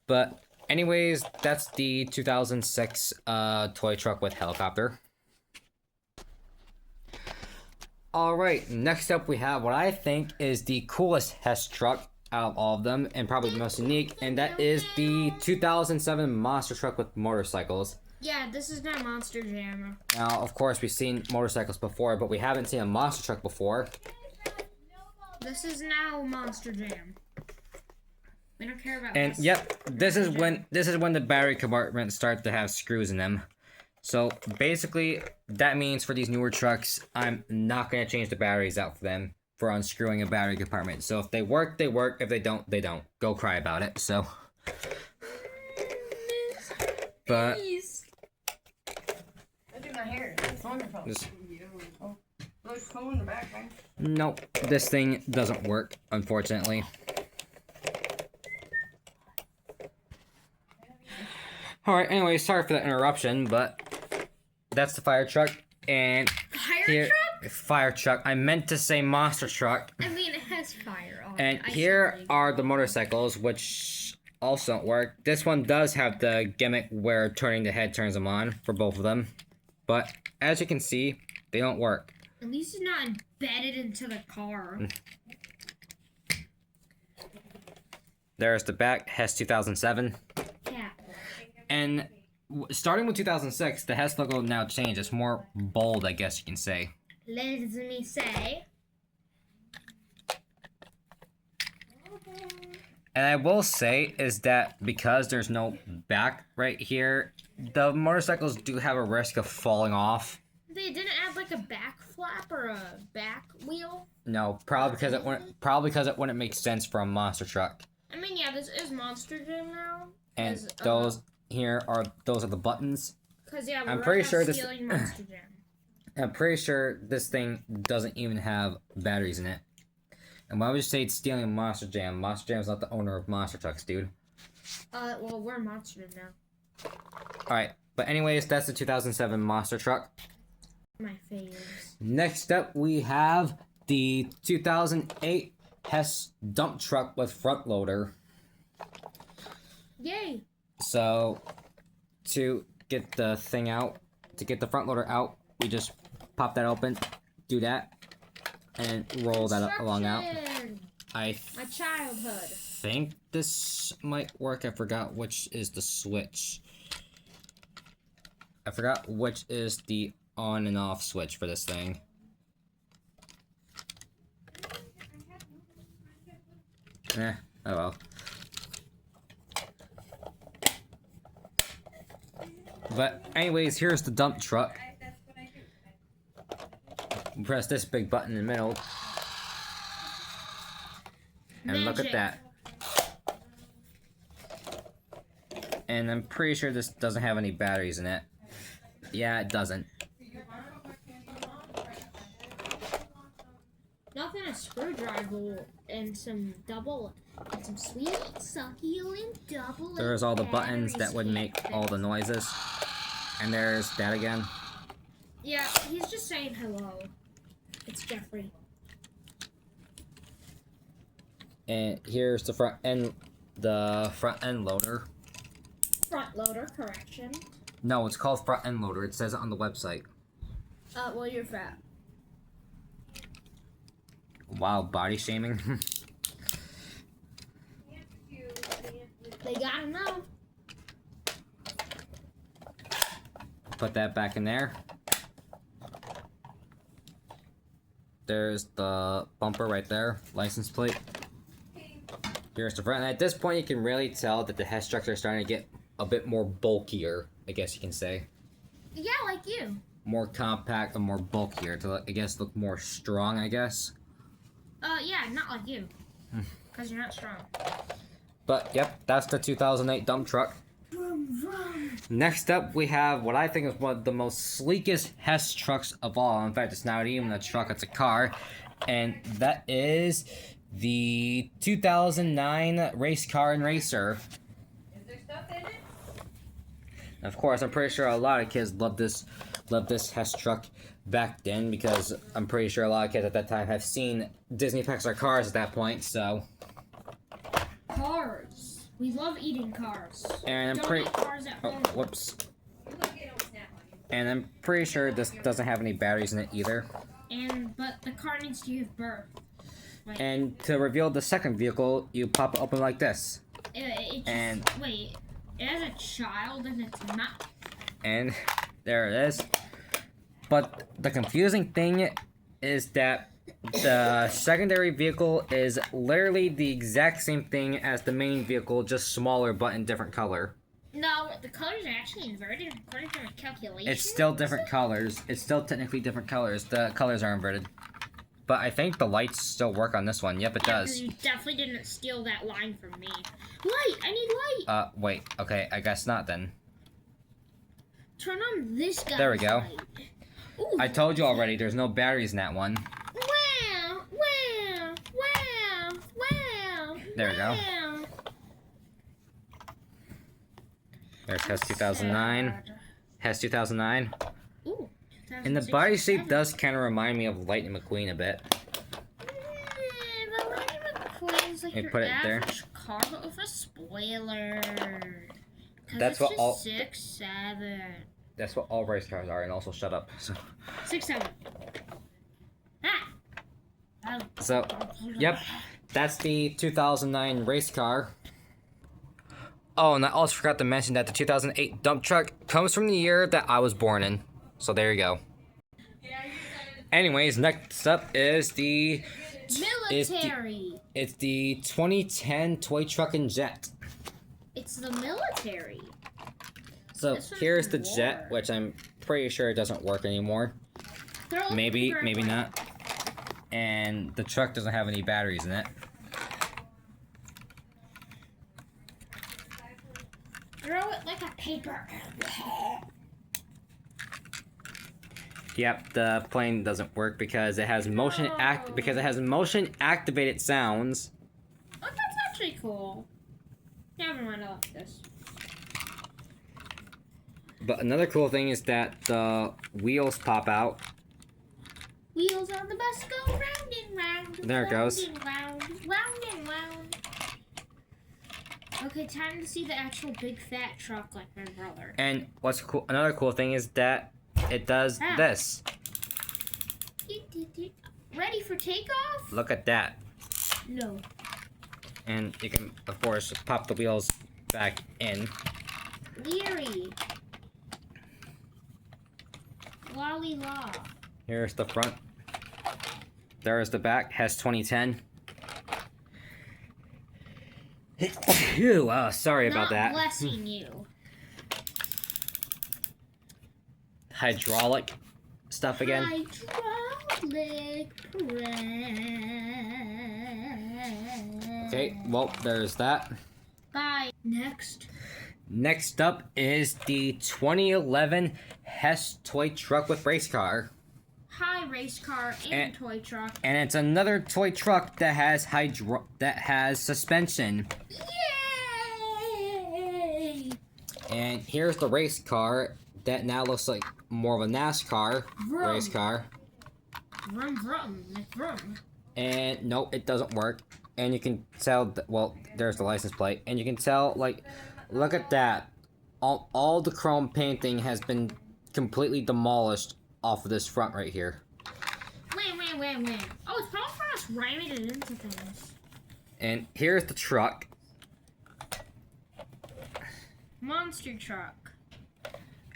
But anyways, that's the 2006 toy truck with helicopter. Alright, next up we have what I think is the coolest Hess truck out of all of them, and probably the most unique, and that is the 2007 monster truck with motorcycles. Yeah, this is not Monster Jam. Now, of course, we've seen motorcycles before, but we haven't seen a monster truck before. This is now Monster Jam. We don't care about And this. yep, this is when the battery compartments start to have screws in them. So basically, that means for these newer trucks, I'm not gonna change the batteries out for them for unscrewing a battery compartment. So if they work, they work. If they don't, they don't. Go cry about it. So, but Please. I do my hair. It's wonderful. Just- Oh, looks cool in the back, man. nope, this thing doesn't work, unfortunately. All right. Anyway, sorry for the interruption, but that's the fire truck, and Fire truck? fire truck. I meant to say monster truck. I mean, it has fire on And it. here are the motorcycles, which also don't work. This one does have the gimmick where turning the head turns them on for both of them. But as you can see, they don't work. At least it's not embedded into the car. There's the back, Hess 2007. Yeah. And starting with 2006, the Hess logo now changed. It's more bold, I guess you can say. Let me say. And I will say is that because there's no back right here, the motorcycles do have a risk of falling off. They didn't add like a back flap or a back wheel? No, probably because it wouldn't make sense for a monster truck. I mean, yeah, this is Monster Jam now. And those are the buttons. Because yeah, I'm we're pretty not sure this. stealing Monster Jam. I'm pretty sure this thing doesn't even have batteries in it. And why would you say it's stealing Monster Jam? Monster Jam's not the owner of monster trucks, dude. Well, we're Monster Jam now. Alright, but anyways, that's the 2007 monster truck. My faves. Next up, we have the 2008 Hess dump truck with front loader. Yay! So, to get the thing out, to get the front loader out, we just pop that open, do that, and roll that along out. My childhood. Think this might work. I forgot which is the switch. I forgot which is the on and off switch for this thing. Oh well. But anyways, here's the dump truck. Press this big button in the middle. And look at that. And I'm pretty sure this doesn't have any batteries in it. Yeah, it doesn't. Nothing a screwdriver and some sweet succulent double. There's all the buttons that would make all the noises. And there's that again. Yeah, he's just saying hello. It's Jeffrey. And here's the front end loader. Front loader, correction. No, it's called front end loader. It says it on the website. Well, you're fat. Wow, body shaming. They gotta know. Put that back in there. There's the bumper right there, license plate. Here's the front. And at this point, you can really tell that the Hess trucks are starting to get a bit more bulkier, I guess you can say. Yeah, like you. More compact and more bulkier to, I guess, look more strong, I guess. Yeah, not like you. Because you're not strong. But, yep, that's the 2008 dump truck. Vroom, vroom. Next up, we have what I think is one of the most sleekest Hess trucks of all. In fact, it's not even a truck, it's a car. And that is the 2009 race car and racer. Is there stuff in it? Of course, I'm pretty sure a lot of kids love this Hess truck back then, because I'm pretty sure a lot of kids at that time have seen Disney Pixar cars at that point, so. Cars. We love eating cars. And I'm Don't eat cars at home. whoops. And I'm pretty sure this doesn't have any batteries in it either. But the car needs to give birth. Like, And to reveal the second vehicle, you pop it open like this. it and- wait, it has a child and it's not. And there it is. But the confusing thing is that the secondary vehicle is literally the exact same thing as the main vehicle, just smaller but in different color. No, the colors are actually inverted according to my calculations. It's still different colors. It's still technically different colors. The colors are inverted. But I think the lights still work on this one. Yep, it does. You definitely didn't steal that line from me. Light! I need light! Wait. Okay, I guess not then. Turn on this guy's There we go. light. Ooh, I told you already, there's no batteries in that one. Wow! Wow! Wow! Wow! There we go. Wow. There's Hess 2009. Sad. Hess 2009. Ooh, And the body shape does kind of remind me of Lightning McQueen a bit. But Lightning McQueen's like Hey, your put it there. average car, but with a spoiler. That's it's what just all- 6'7". That's what all race cars are, and also shut up. 6'7". Ah! So, yep, that's the 2009 race car. Oh, and I also forgot to mention that the 2008 dump truck comes from the year that I was born in. So there you go. Anyways, next up is the Military. it's the 2010 toy truck and jet. It's the military. So This one's here's for the jet, war. which I'm pretty sure it doesn't work anymore. Throw it Maybe, over maybe it. not. And the truck doesn't have any batteries in it. Throw it like a paper. Yep, the plane doesn't work because it has motion activated sounds. Oh, that's actually cool. Never mind, I like this. But another cool thing is that the wheels pop out. Wheels on the bus go round and round. There it goes. Round and round, round and round. Okay, time to see the actual big fat truck like my brother. And what's cool? Another cool thing is that it does this. Ready for takeoff? Look at that. No. And you can, of course, just pop the wheels back in. Leary. Lolly law. Here's the front. There's the back. Hess 2010. Phew, sorry about that. Blessing you. Hydraulic stuff again. Hydraulic press. Okay, well, there's that. Bye. Next. Next up is the 2011 Hess Toy Truck with race car. Hi, race car and toy truck. And it's another toy truck that has suspension. Yay! And here's the race car that now looks like more of a NASCAR Vroom. race car. Vroom, vroom, like vroom. And nope, it doesn't work. And you can tell, well, there's the license plate. And you can tell, like, look at that. All the chrome painting has been completely demolished off of this front right here. Wait. Oh, it's probably for us ramming it into things. And here's the truck. Monster truck.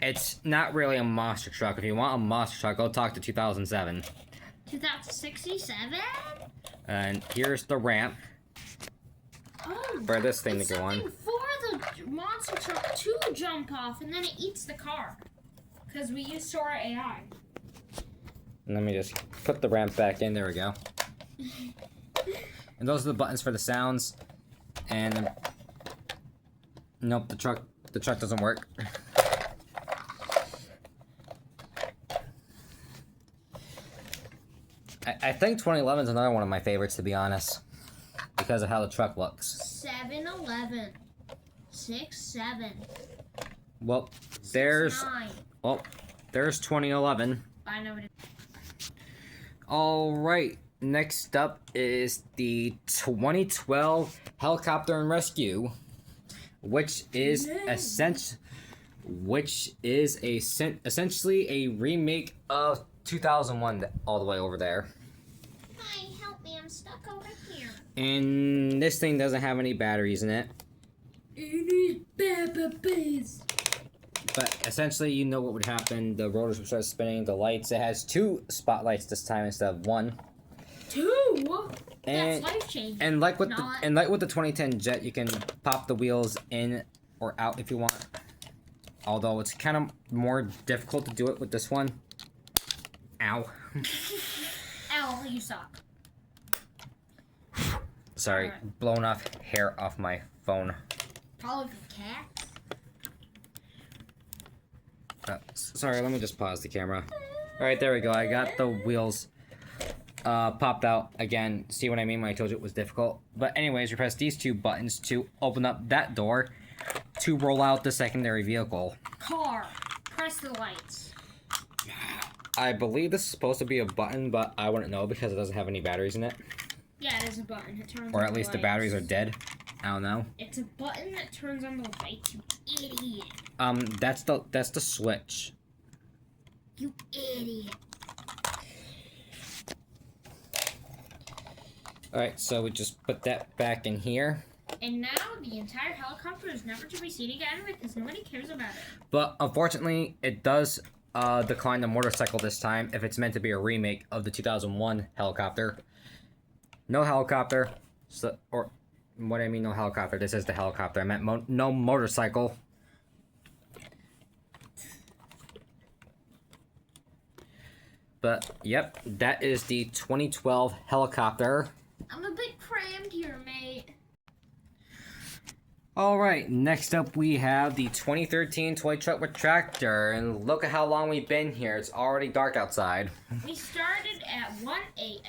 It's not really a monster truck. If you want a monster truck, go talk to 2007. 2067? And here's the ramp Oh, for this thing it's to go on. something for the monster truck to jump off, and then it eats the car. Because we use Sora AI. Let me just put the ramp back in. There we go. And those are the buttons for the sounds. And nope, the truck doesn't work. I think 2011 is another one of my favorites, to be honest, because of how the truck looks. 7-Eleven. 6-7. Well, there's 9. there's 2011. I know what it All right, next up is the 2012 Helicopter and Rescue, which is essentially a remake of 2001 all the way over there. Hi, help me, I'm stuck over here. And this thing doesn't have any batteries in it. But essentially, you know what would happen. The rotors would start spinning, the lights. It has 2 spotlights this time instead of 1. 2? And, That's life-changing. and like with Not. the 2010 Jet, you can pop the wheels in or out if you want. Although it's kind of more difficult to do it with this one. Ow. Ow, you suck. Sorry, Alright. blown off hair off my phone. Probably for cats. Sorry, let me just pause the camera. Alright, there we go. I got the wheels popped out again. See what I mean when I told you it was difficult? But anyways, you press these 2 buttons to open up that door to roll out the secondary vehicle. Car. Press the lights. I believe this is supposed to be a button, but I wouldn't know because it doesn't have any batteries in it. Yeah, it is a button. It turns Or on at the least the lights. batteries are dead. I don't know. It's a button that turns on the lights, you idiot. That's the switch. You idiot. Alright, so we just put that back in here. And now the entire helicopter is never to be seen again because nobody cares about it. But unfortunately, it does decline the motorcycle this time if it's meant to be a remake of the 2001 helicopter. No helicopter. So, or what do I mean no helicopter? This is the helicopter. I meant no motorcycle. But, yep, that is the 2012 helicopter. I'm a bit crammed here, mate. Alright, next up we have the 2013 toy truck with tractor. And look at how long we've been here. It's already dark outside. We started at 1 a.m.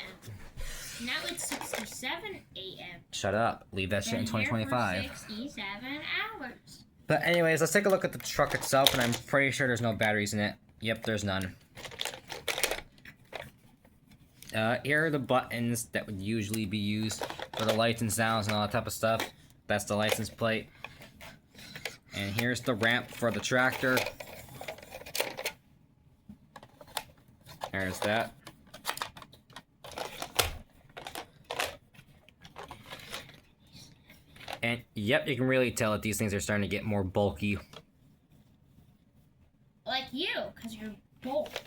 Now it's 6:07 a.m. Shut up. Leave that shit in 2025. Been here for 67 hours. But anyways, let's take a look at the truck itself, and I'm pretty sure there's no batteries in it. Yep, there's none. Here are the buttons that would usually be used for the lights and sounds and all that type of stuff. That's the license plate. And here's the ramp for the tractor. There's that. And yep, you can really tell that these things are starting to get more bulky. Like you, because you're bulked.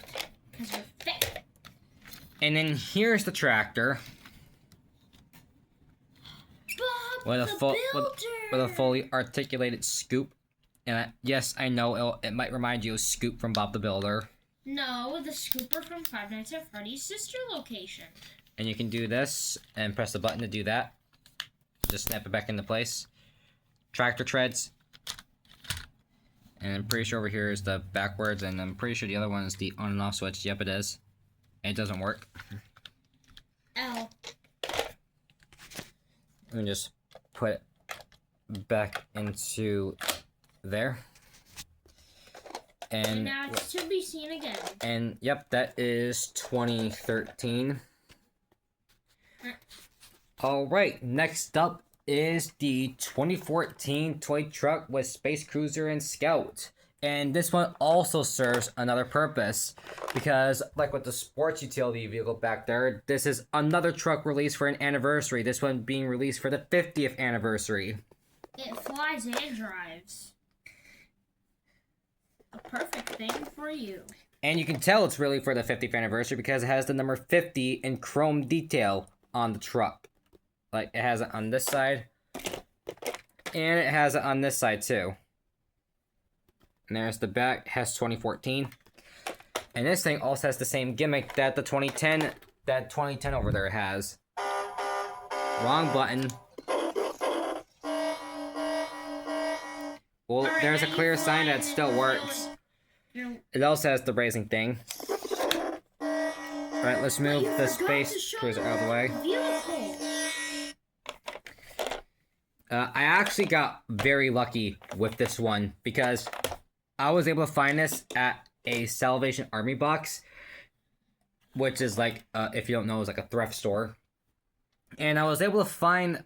Because you're thick. And then here's the tractor. Bob With a fully articulated scoop. And yes, I know it might remind you of Scoop from Bob the Builder. No, the scooper from Five Nights at Freddy's sister location. And you can do this and press the button to do that. Just snap it back into place. Tractor treads. And I'm pretty sure over here is the backwards, and I'm pretty sure the other one is the on and off switch. Yep, it is. And it doesn't work. Ow. Let me just put it back into there. And now it's to be seen again. And yep, that is 2013. Alright, next up is the 2014 toy truck with Space Cruiser and Scout. And this one also serves another purpose, because like with the sports utility vehicle back there, this is another truck released for an anniversary. This one being released for the 50th anniversary. It flies and drives. A perfect thing for you. And you can tell it's really for the 50th anniversary because it has the number 50 in chrome detail on the truck. Like, it has it on this side, and it has it on this side too. And there's the back, Hess 2014. And this thing also has the same gimmick that the 2010 over there has. Wrong button. Well, there's a clear sign that still works. It also has the raising thing. Alright, let's move the Space Cruiser out of the way. I actually got very lucky with this one because I was able to find this at a Salvation Army box, which is like, if you don't know, it's like a thrift store. And I was able to find,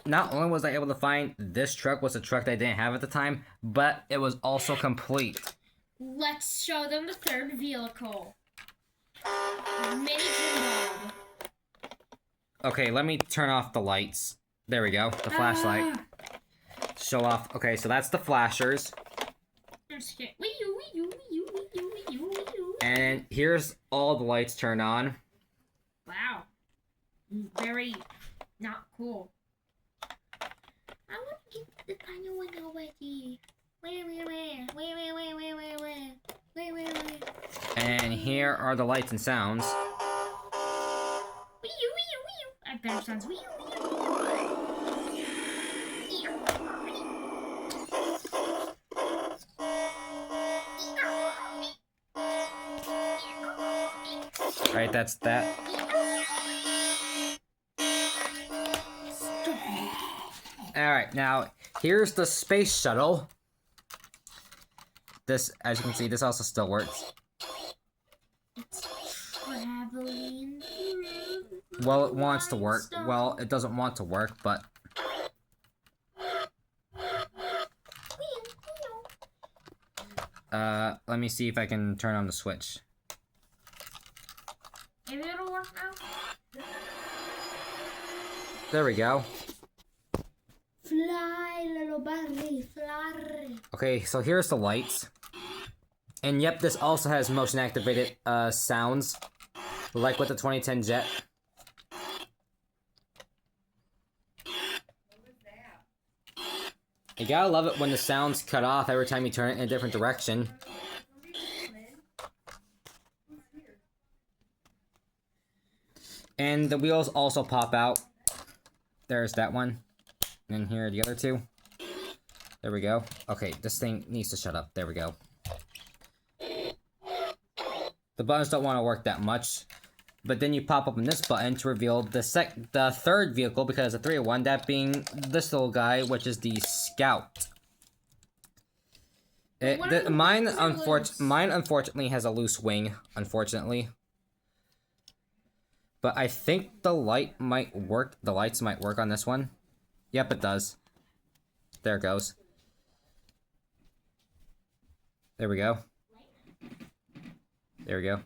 not only was I able to find this truck was a truck that I didn't have at the time, but it was also complete. Let's show them the third vehicle. Mini Jim Bob. Okay, let me turn off the lights. There we go, the flashlight. Show off. Okay, so that's the flashers. I'm scared. Wee you, wee you, wee you, wee you, wee you, wee you. And here's all the lights turned on. Wow. Very not cool. I want to get the final one already. Wait. And here are the lights and sounds. Wee you, wee you, wee you. I have better sounds. Wee you, wee you, wee you. Right, that's that. Alright, now, here's the space shuttle. This, as you can see, this also still works. Well, it wants to work. Well, it doesn't want to work, but... let me see if I can turn on the switch. Maybe it'll work now. There we go. Fly, little birdie, fly. Okay, so here's the lights. And yep, this also has motion activated sounds, like with the 2010 Jet. You gotta love it when the sounds cut off every time you turn it in a different direction. And the wheels also pop out. There's that one. And here are the other two. There we go. Okay, this thing needs to shut up. There we go. The buttons don't want to work that much. But then you pop open this button to reveal the third vehicle, because the 301, that being this little guy, which is the Scout. Mine unfortunately has a loose wing, unfortunately. But I think the light might work. The lights might work on this one. Yep, it does. There it goes. There we go. There we go.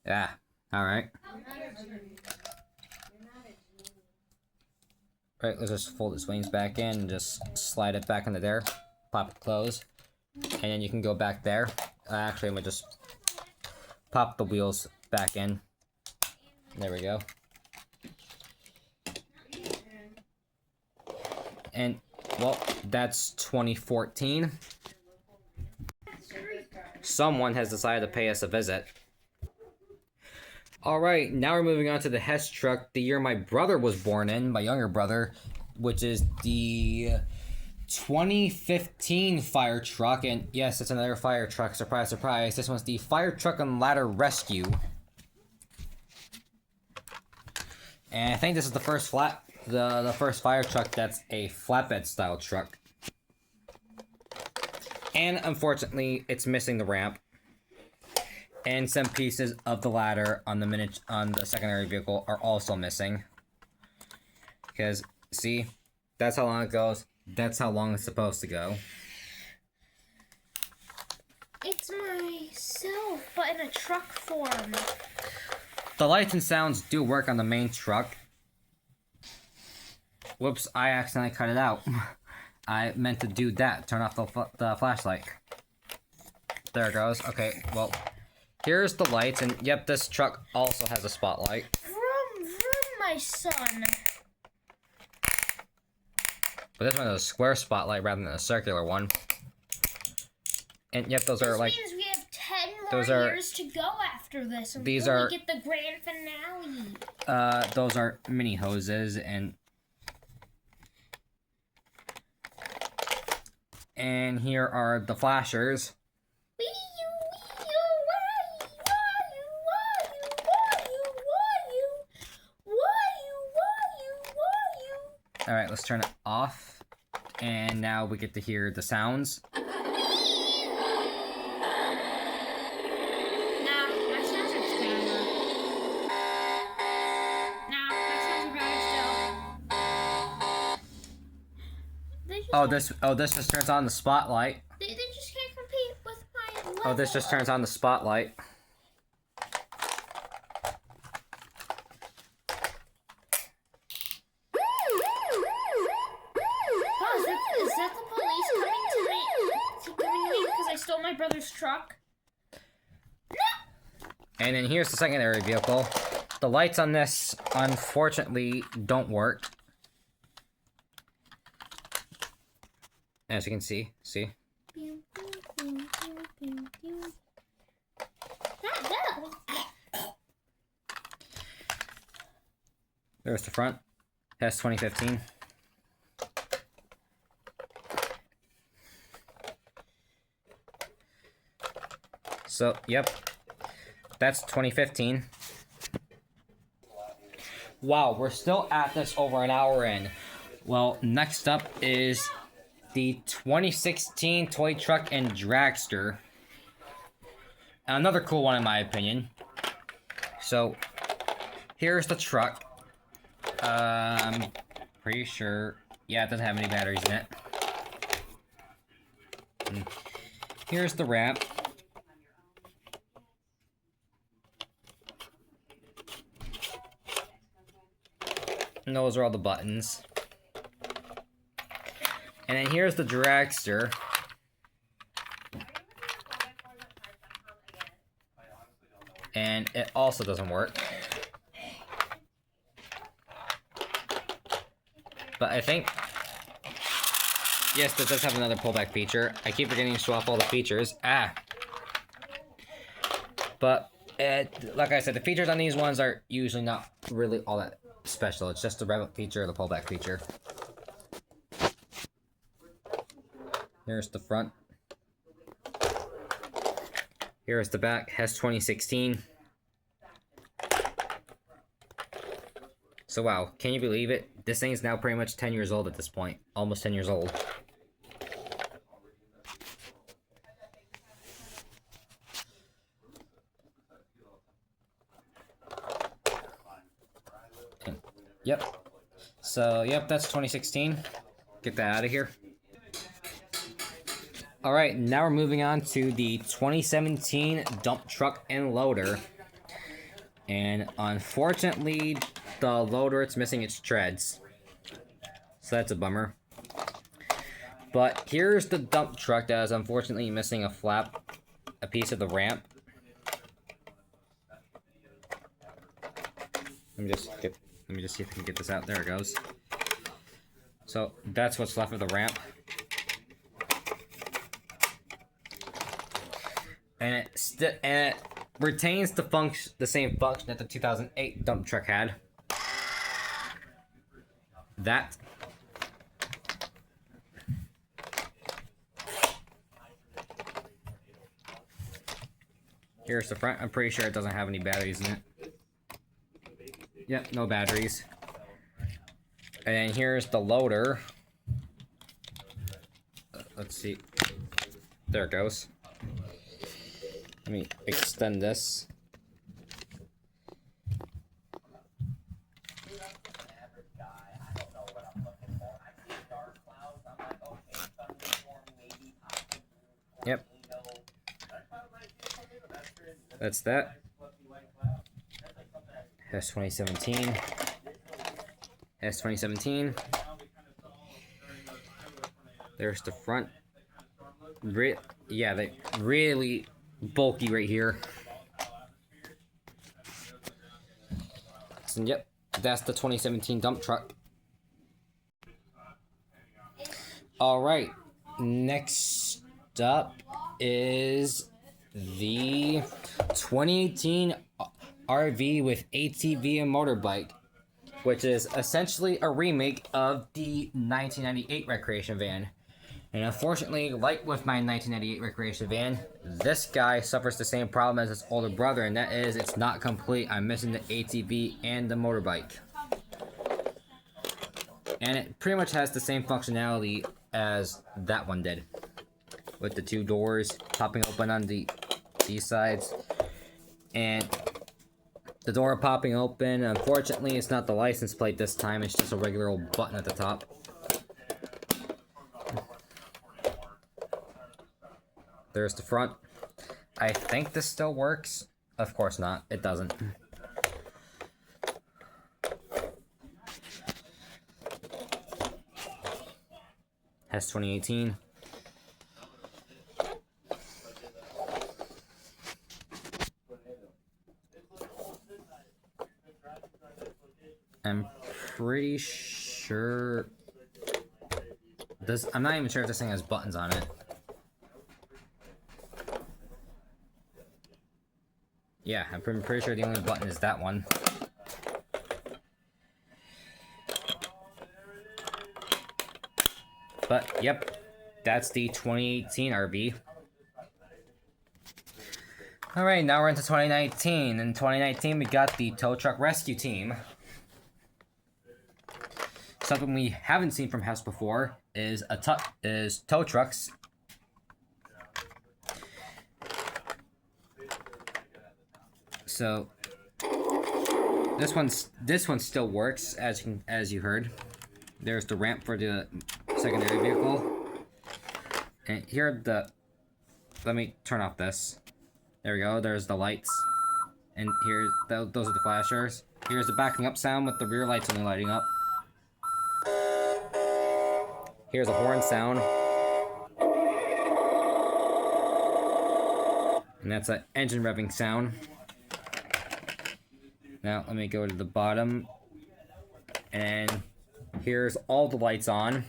Yeah, alright. Right, let's just fold its wings back in and just slide it back into there. Pop it close. And then you can go back there. Actually, I'm gonna just pop the wheels back in. There we go. And, well, that's 2014. Someone has decided to pay us a visit. Alright, now we're moving on to the Hess truck, the year my brother was born in, my younger brother, which is the 2015 fire truck. And yes, it's another fire truck, surprise, surprise. This one's the Fire Truck and Ladder Rescue. And I think this is the first the first fire truck that's a flatbed style truck. And unfortunately, it's missing the ramp. And some pieces of the ladder on the secondary vehicle are also missing. Because, see, that's how long it goes. That's how long it's supposed to go. It's myself, but in a truck form. The lights and sounds do work on the main truck. Whoops, I accidentally cut it out. I meant to do that. Turn off the flashlight. There it goes. Okay, well... Here's the lights, and yep, this truck also has a spotlight. Vroom, vroom, my son. But this one has a square spotlight rather than a circular one. And yep, those are like... This means we have 10 more years to go after this until we get the grand finale. Those are mini hoses, and... And here are the flashers. Alright, let's turn it off. And now we get to hear the sounds. Nah, my sounds are better. Nah, my sounds are better still. This just turns on the spotlight. They just can't compete with my level. Oh, this just turns on the spotlight. My brother's truck. And then here's the secondary vehicle. The lights on this, unfortunately, don't work. As you can see. There's the front. Hess 2015. So, yep, that's 2015. Wow, we're still at this over an hour in. Well, next up is the 2016 Toy Truck and Dragster. another cool one in my opinion. So, here's the truck. I'm pretty sure, yeah, it doesn't have any batteries in it. And here's the ramp. And those are all the buttons. And then here's the dragster. And it also doesn't work. But I think... Yes, this does have another pullback feature. I keep forgetting to show off all the features. But, like I said, the features on these ones are usually not really all that special. It's just the rev feature or the pullback feature. Here's the front. Here's the back, Hess 2016. So wow, can you believe it? This thing's now pretty much 10 years old at this point. Almost 10 years old. Yep. So, yep, that's 2016. Get that out of here. Alright, now we're moving on to the 2017 dump truck and loader. And unfortunately, the loader, it's missing its treads. So that's a bummer. But here's the dump truck that is unfortunately missing a flap, a piece of the ramp. Let me just see if I can get this out. There it goes. So that's what's left of the ramp. And it retains the same function that the 2008 dump truck had. That. Here's the front. I'm pretty sure it doesn't have any batteries in it. Yep, no batteries. And then here's the loader. Let's see. There it goes. Let me extend this. Yep. That's that. Hess 2017. Hess 2017. There's the front. Yeah, they really bulky right here. And yep, that's the 2017 dump truck. Alright, next up is the 2018 RV with ATV and motorbike, which is essentially a remake of the 1998 recreation van. And unfortunately, like with my 1998 recreation van, this guy suffers the same problem as his older brother, and that is it's not complete. I'm missing the ATV and the motorbike. And it pretty much has the same functionality as that one did, with the two doors popping open on these sides, and the door popping open. Unfortunately, it's not the license plate this time, it's just a regular old button at the top. There's the front. I think this still works. Of course not, it doesn't. Hess 2018. I'm pretty sure this. I'm not even sure if this thing has buttons on it. Yeah, I'm pretty sure the only button is that one. But yep, that's the 2018 RV. Alright, now we're into 2019. In 2019, we got the tow truck rescue team. Something we haven't seen from Hess before is tow trucks. So this one still works as you heard. There's the ramp for the secondary vehicle. And here are the, let me turn off this. There we go, there's the lights. And here, those are the flashers. Here's the backing up sound with the rear lights only lighting up. Here's a horn sound. And that's an engine revving sound. Now, let me go to the bottom. And here's all the lights on.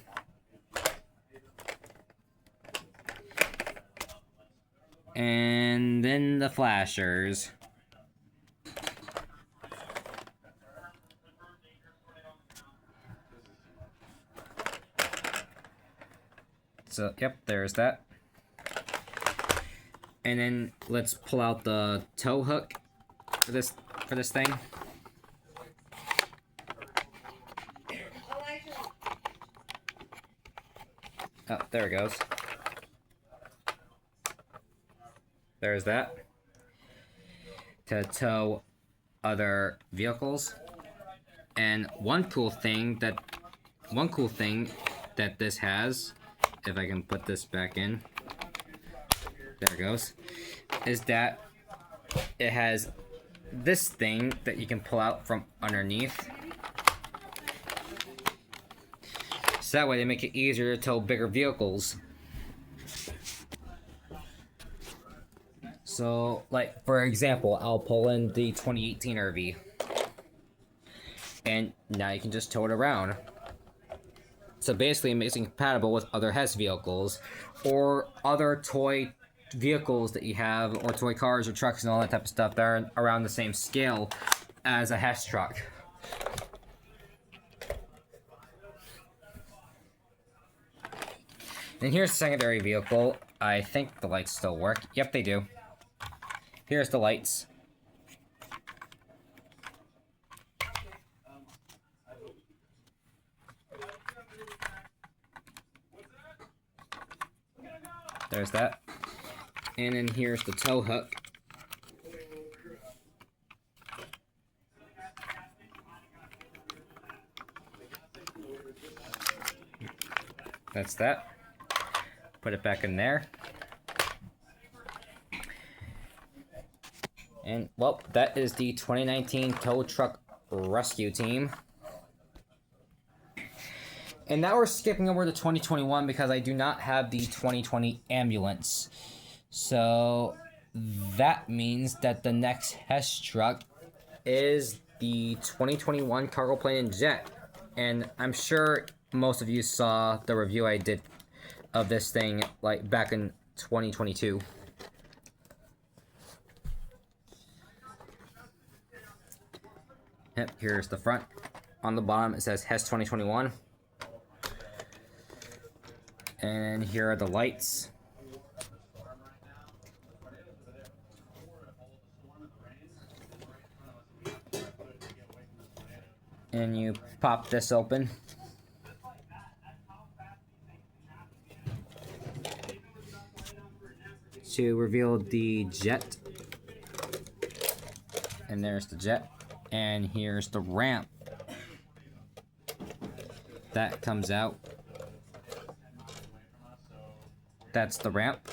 And then the flashers. So, yep, there's that. And then let's pull out the tow hook for this thing. Oh, there it goes. There's that. To tow other vehicles. And one cool thing that this has, if I can put this back in, there it goes, is that it has this thing that you can pull out from underneath. So that way they make it easier to tow bigger vehicles. So, like, for example, I'll pull in the 2018 RV. And now you can just tow it around. So basically it makes it compatible with other Hess vehicles, or other toy vehicles that you have, or toy cars or trucks and all that type of stuff that are around the same scale as a Hess truck. And here's the secondary vehicle. I think the lights still work. Yep, they do. Here's the lights. There's that. And then here's the tow hook. That's that. Put it back in there. And, well, that is the 2019 tow truck rescue team. And now we're skipping over to 2021 because I do not have the 2020 ambulance. So that means that the next Hess truck is the 2021 cargo plane and jet. And I'm sure most of you saw the review I did of this thing like back in 2022. Yep, here's the front. On the bottom it says Hess 2021. And here are the lights. And you pop this open. To reveal the jet. And there's the jet. And here's the ramp. That comes out. That's the ramp.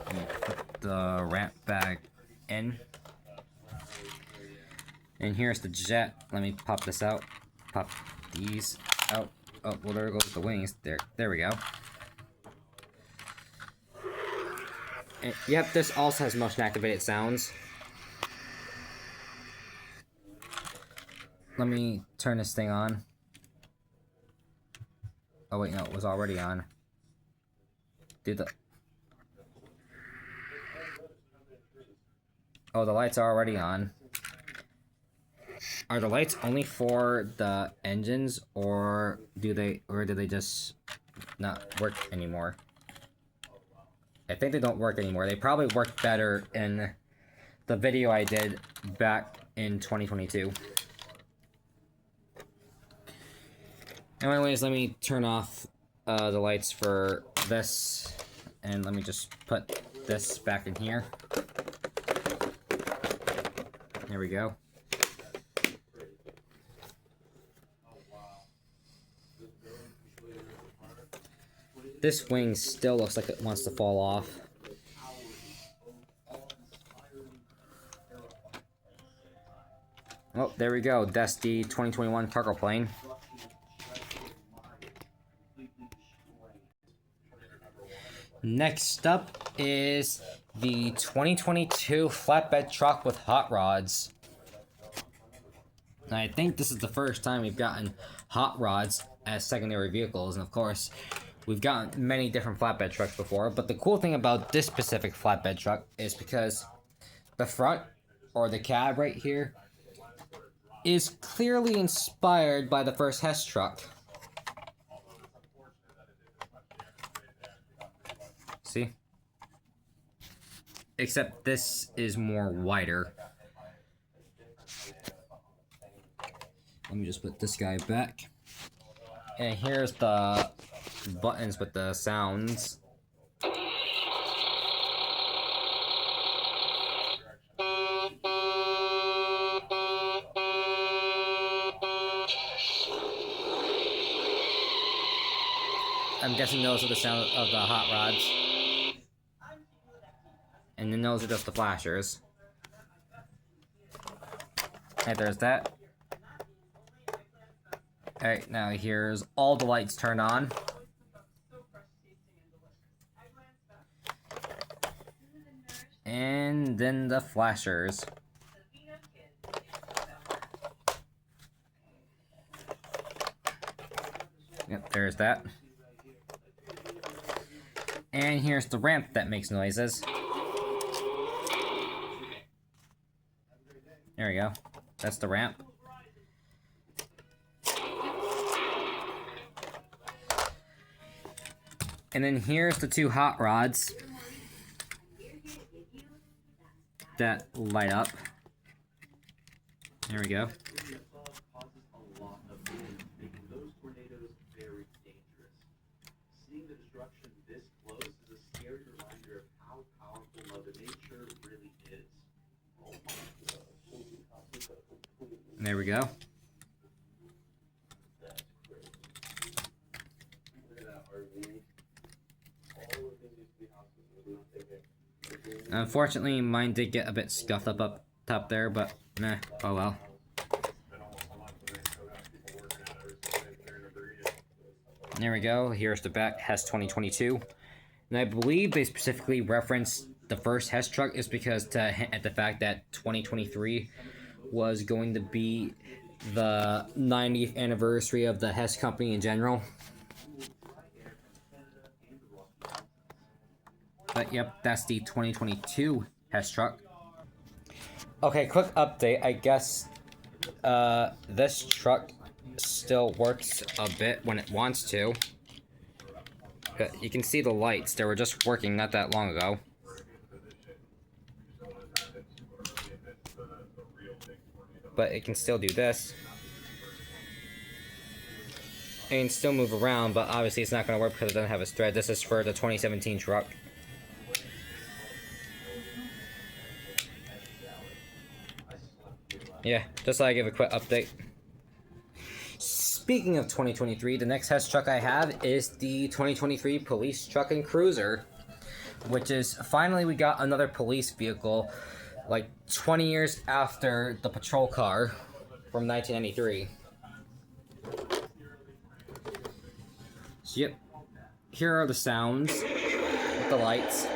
Let me put the ramp back in. And here's the jet. Let me pop this out. Pop these out. Oh, well, there goes the wings. There we go. And, yep, this also has motion activated sounds. Let me turn this thing on. Oh wait, no, it was already on. Oh, the lights are already on. Are the lights only for the engines, or do they just not work anymore? I think they don't work anymore. They probably worked better in the video I did back in 2022. Anyways, let me turn off the lights for this, and let me just put this back in here. There we go. This wing still looks like it wants to fall off. Oh, there we go. That's the 2021 cargo plane. Next up is the 2022 flatbed truck with hot rods. I think this is the first time we've gotten hot rods as secondary vehicles, and of course, we've gotten many different flatbed trucks before, but the cool thing about this specific flatbed truck is because the front, or the cab right here, is clearly inspired by the first Hess truck. See? Except this is more wider. Let me just put this guy back. And here's the buttons with the sounds. I'm guessing those are the sound of the hot rods. And then those are just the flashers. Hey, there's that. Alright, now here's all the lights turned on. And then the flashers. Yep, there's that. And here's the ramp that makes noises. There we go. That's the ramp. And then here's the two hot rods that light up. There we go. There we go. Unfortunately, mine did get a bit scuffed up top there, but meh, oh well. There we go. Here's the back, Hess 2022. And I believe they specifically referenced the first Hess truck is because to hint at the fact that 2023 was going to be the 90th anniversary of the Hess company in general. But yep, that's the 2022 Hess truck. Okay, quick update. I guess this truck still works a bit when it wants to. But you can see the lights. They were just working not that long ago. But it can still do this. And still move around, but obviously it's not going to work because it doesn't have a thread. This is for the 2017 truck. Yeah, just thought I'd give a quick update. Speaking of 2023, the next Hess truck I have is the 2023 police truck and cruiser, which is finally we got another police vehicle, like 20 years after the patrol car from 1993. So, yep, here are the sounds with the lights.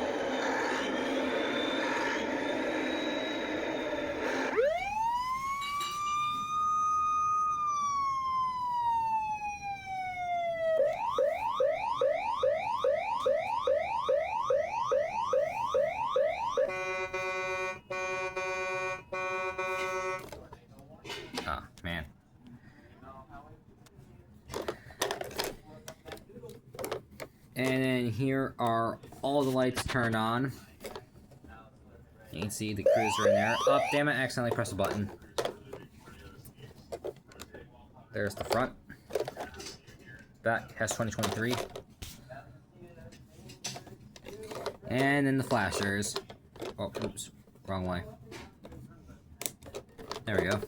Oh, man. And then here are all the lights turned on. You can see the cruiser in there. Oh, damn it, I accidentally pressed a button. There's the front. Back, Hess 2023. And then the flashers. Oh, oops, wrong way. There we go.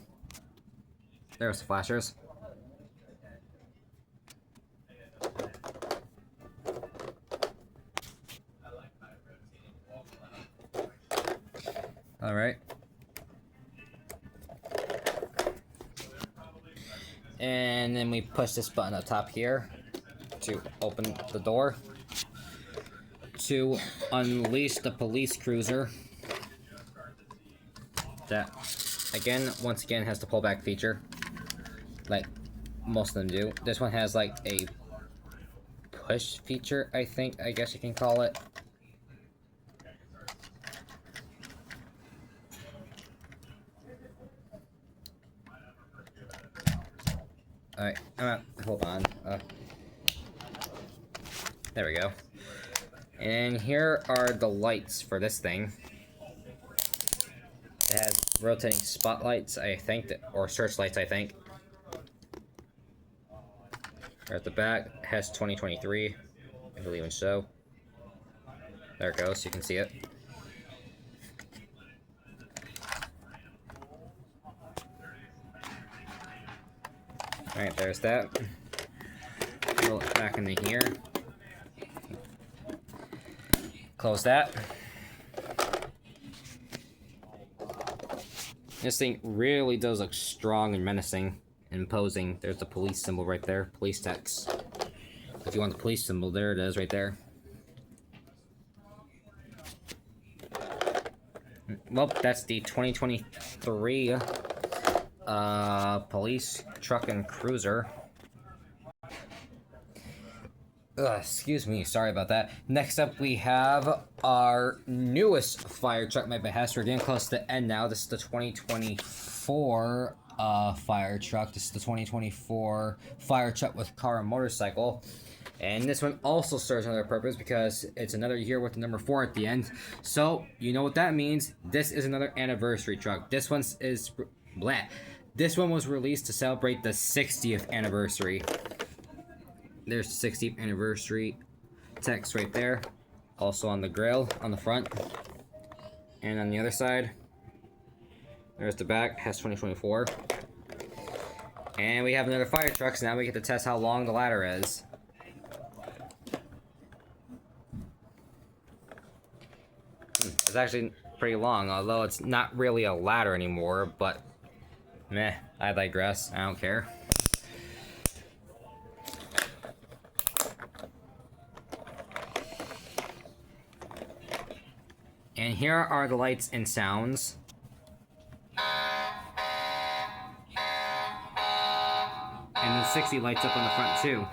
There's the flashers. Alright. And then we push this button up top here to open the door to unleash the police cruiser. That, again, once again, has the pullback feature, like most of them do. This one has like a push feature, I guess you can call it. Alright, hold on. There we go. And here are the lights for this thing. It has rotating spotlights, I think, or searchlights, I think. At the back, Hess 2023, I believe in so. There it goes, you can see it. Alright, there's that. Roll it back into here. Close that. This thing really does look strong and menacing and imposing. There's the police symbol right there. Police text. If you want the police symbol, there it is right there. Well, that's the 2023 police truck and cruiser. Excuse me, sorry about that. Next up, we have our newest fire truck made by Hess. We're getting close to the end now. This is the 2024 fire truck. This is the 2024 fire truck with car and motorcycle. And this one also serves another purpose because it's another year with the number 4 at the end. So, you know what that means. This is another anniversary truck. This one is... blah. This one was released to celebrate the 60th anniversary. There's the 60th anniversary text right there. Also on the grill, on the front. And on the other side, there's the back, Hess 2024. And we have another fire truck, so now we get to test how long the ladder is. It's actually pretty long, although it's not really a ladder anymore, but meh, I digress, I don't care. And here are the lights and sounds. And the 60 lights up on the front too.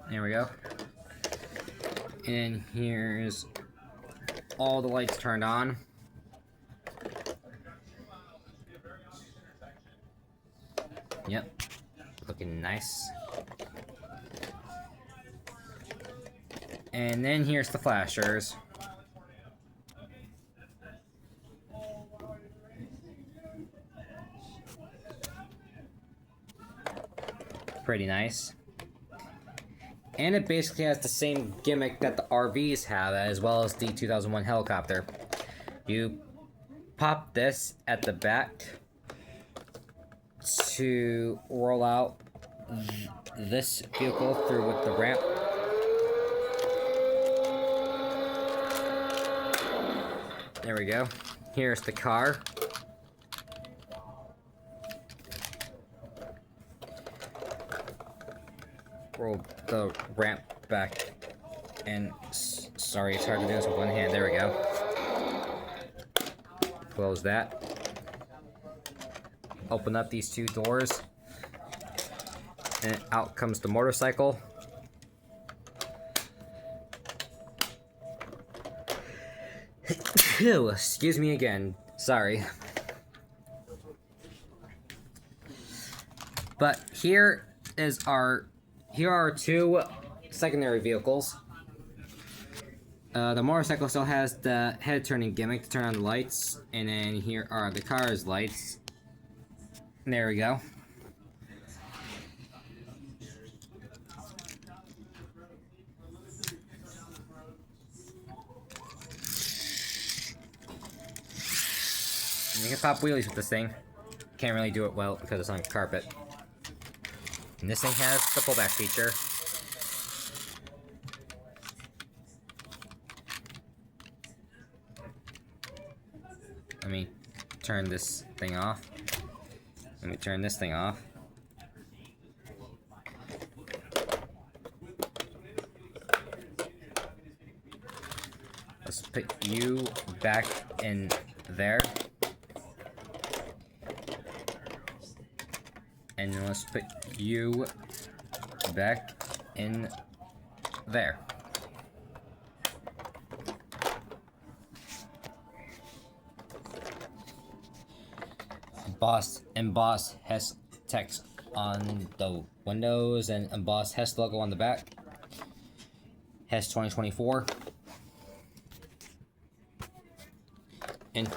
There we go. And here's all the lights turned on. Yep, looking nice. And then here's the flashers. Pretty nice. And it basically has the same gimmick that the RVs have, as well as the 2001 helicopter. You pop this at the back to roll out this vehicle through with the ramp. There we go. Here's the car. Roll the ramp back, and sorry, it's hard to do this with one hand. There we go. Close that. Open up these two doors, and out comes the motorcycle. Excuse me again. Sorry. But here is our here are two secondary vehicles. The motorcycle still has the head turning gimmick to turn on the lights, and then here are the car's lights. There we go. And you can pop wheelies with this thing. Can't really do it well because it's on carpet. And this thing has the pullback feature. Let me turn this thing off. Let me turn this thing off. Let's put you back in there. And then let's put you back in there. Emboss Hess text on the windows and emboss Hess logo on the back. Hess 2024. And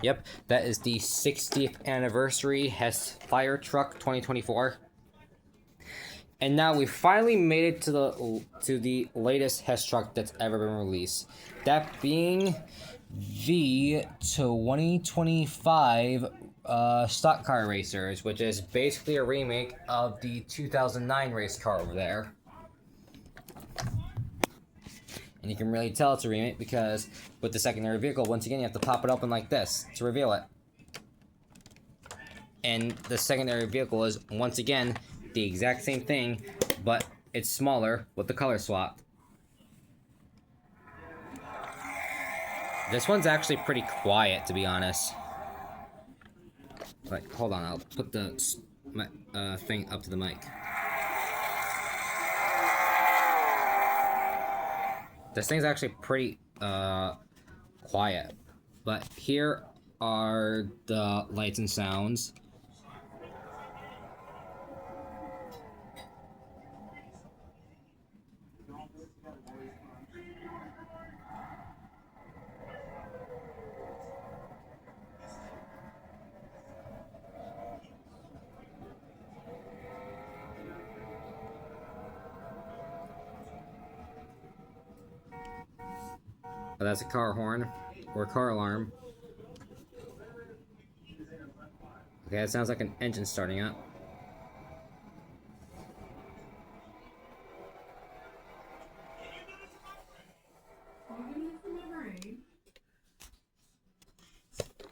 yep, that is the 60th anniversary Hess Fire Truck 2024. And now we finally made it to the latest Hess truck that's ever been released. That being the 2025 stock car racers, which is basically a remake of the 2009 race car over there. And you can really tell it's a remake because with the secondary vehicle, once again, you have to pop it open like this to reveal it. And the secondary vehicle is, once again, the exact same thing, but it's smaller with the color swap. This one's actually pretty quiet, to be honest. Like, hold on, I'll put the thing up to the mic. This thing's actually pretty quiet. But here are the lights and sounds. Oh, that's a car horn or car alarm. Okay, that sounds like an engine starting up.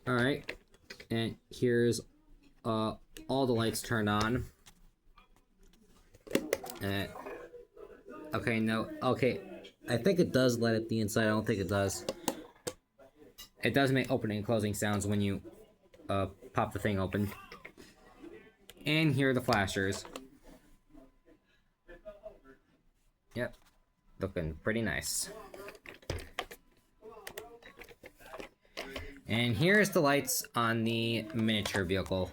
Alright, and here's all the lights turned on. Okay, I think it does light up the inside. I don't think it does. It does make opening and closing sounds when you pop the thing open. And here are the flashers. Yep, looking pretty nice. And here's the lights on the miniature vehicle.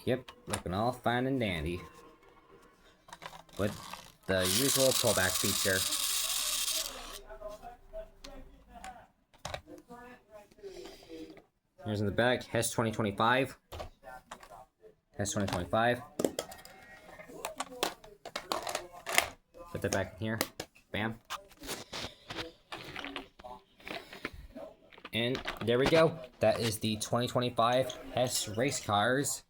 Yep, looking all fine and dandy. With the usual pullback feature. Here's in the back, Hess 2025. Hess 2025. Put that back in here. Bam. And there we go. That is the 2025 Hess race cars.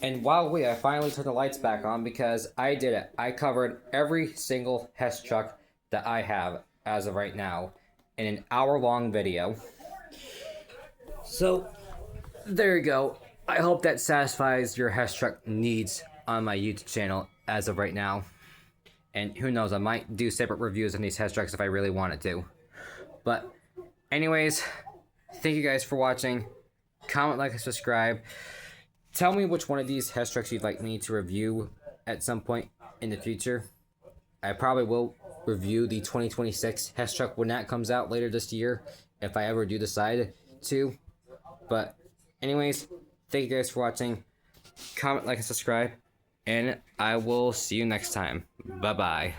And while I finally turned the lights back on because I did it. I covered every single Hess truck that I have as of right now in an hour-long video. So, there you go. I hope that satisfies your Hess truck needs on my YouTube channel as of right now. And who knows, I might do separate reviews on these Hess trucks if I really wanted to. But, anyways, thank you guys for watching. Comment, like, and subscribe. Tell me which one of these Hess trucks you'd like me to review at some point in the future. I probably will review the 2026 Hess truck when that comes out later this year, if I ever do decide to. But anyways, thank you guys for watching. comment, like, and subscribe, and I will see you next time. Bye bye.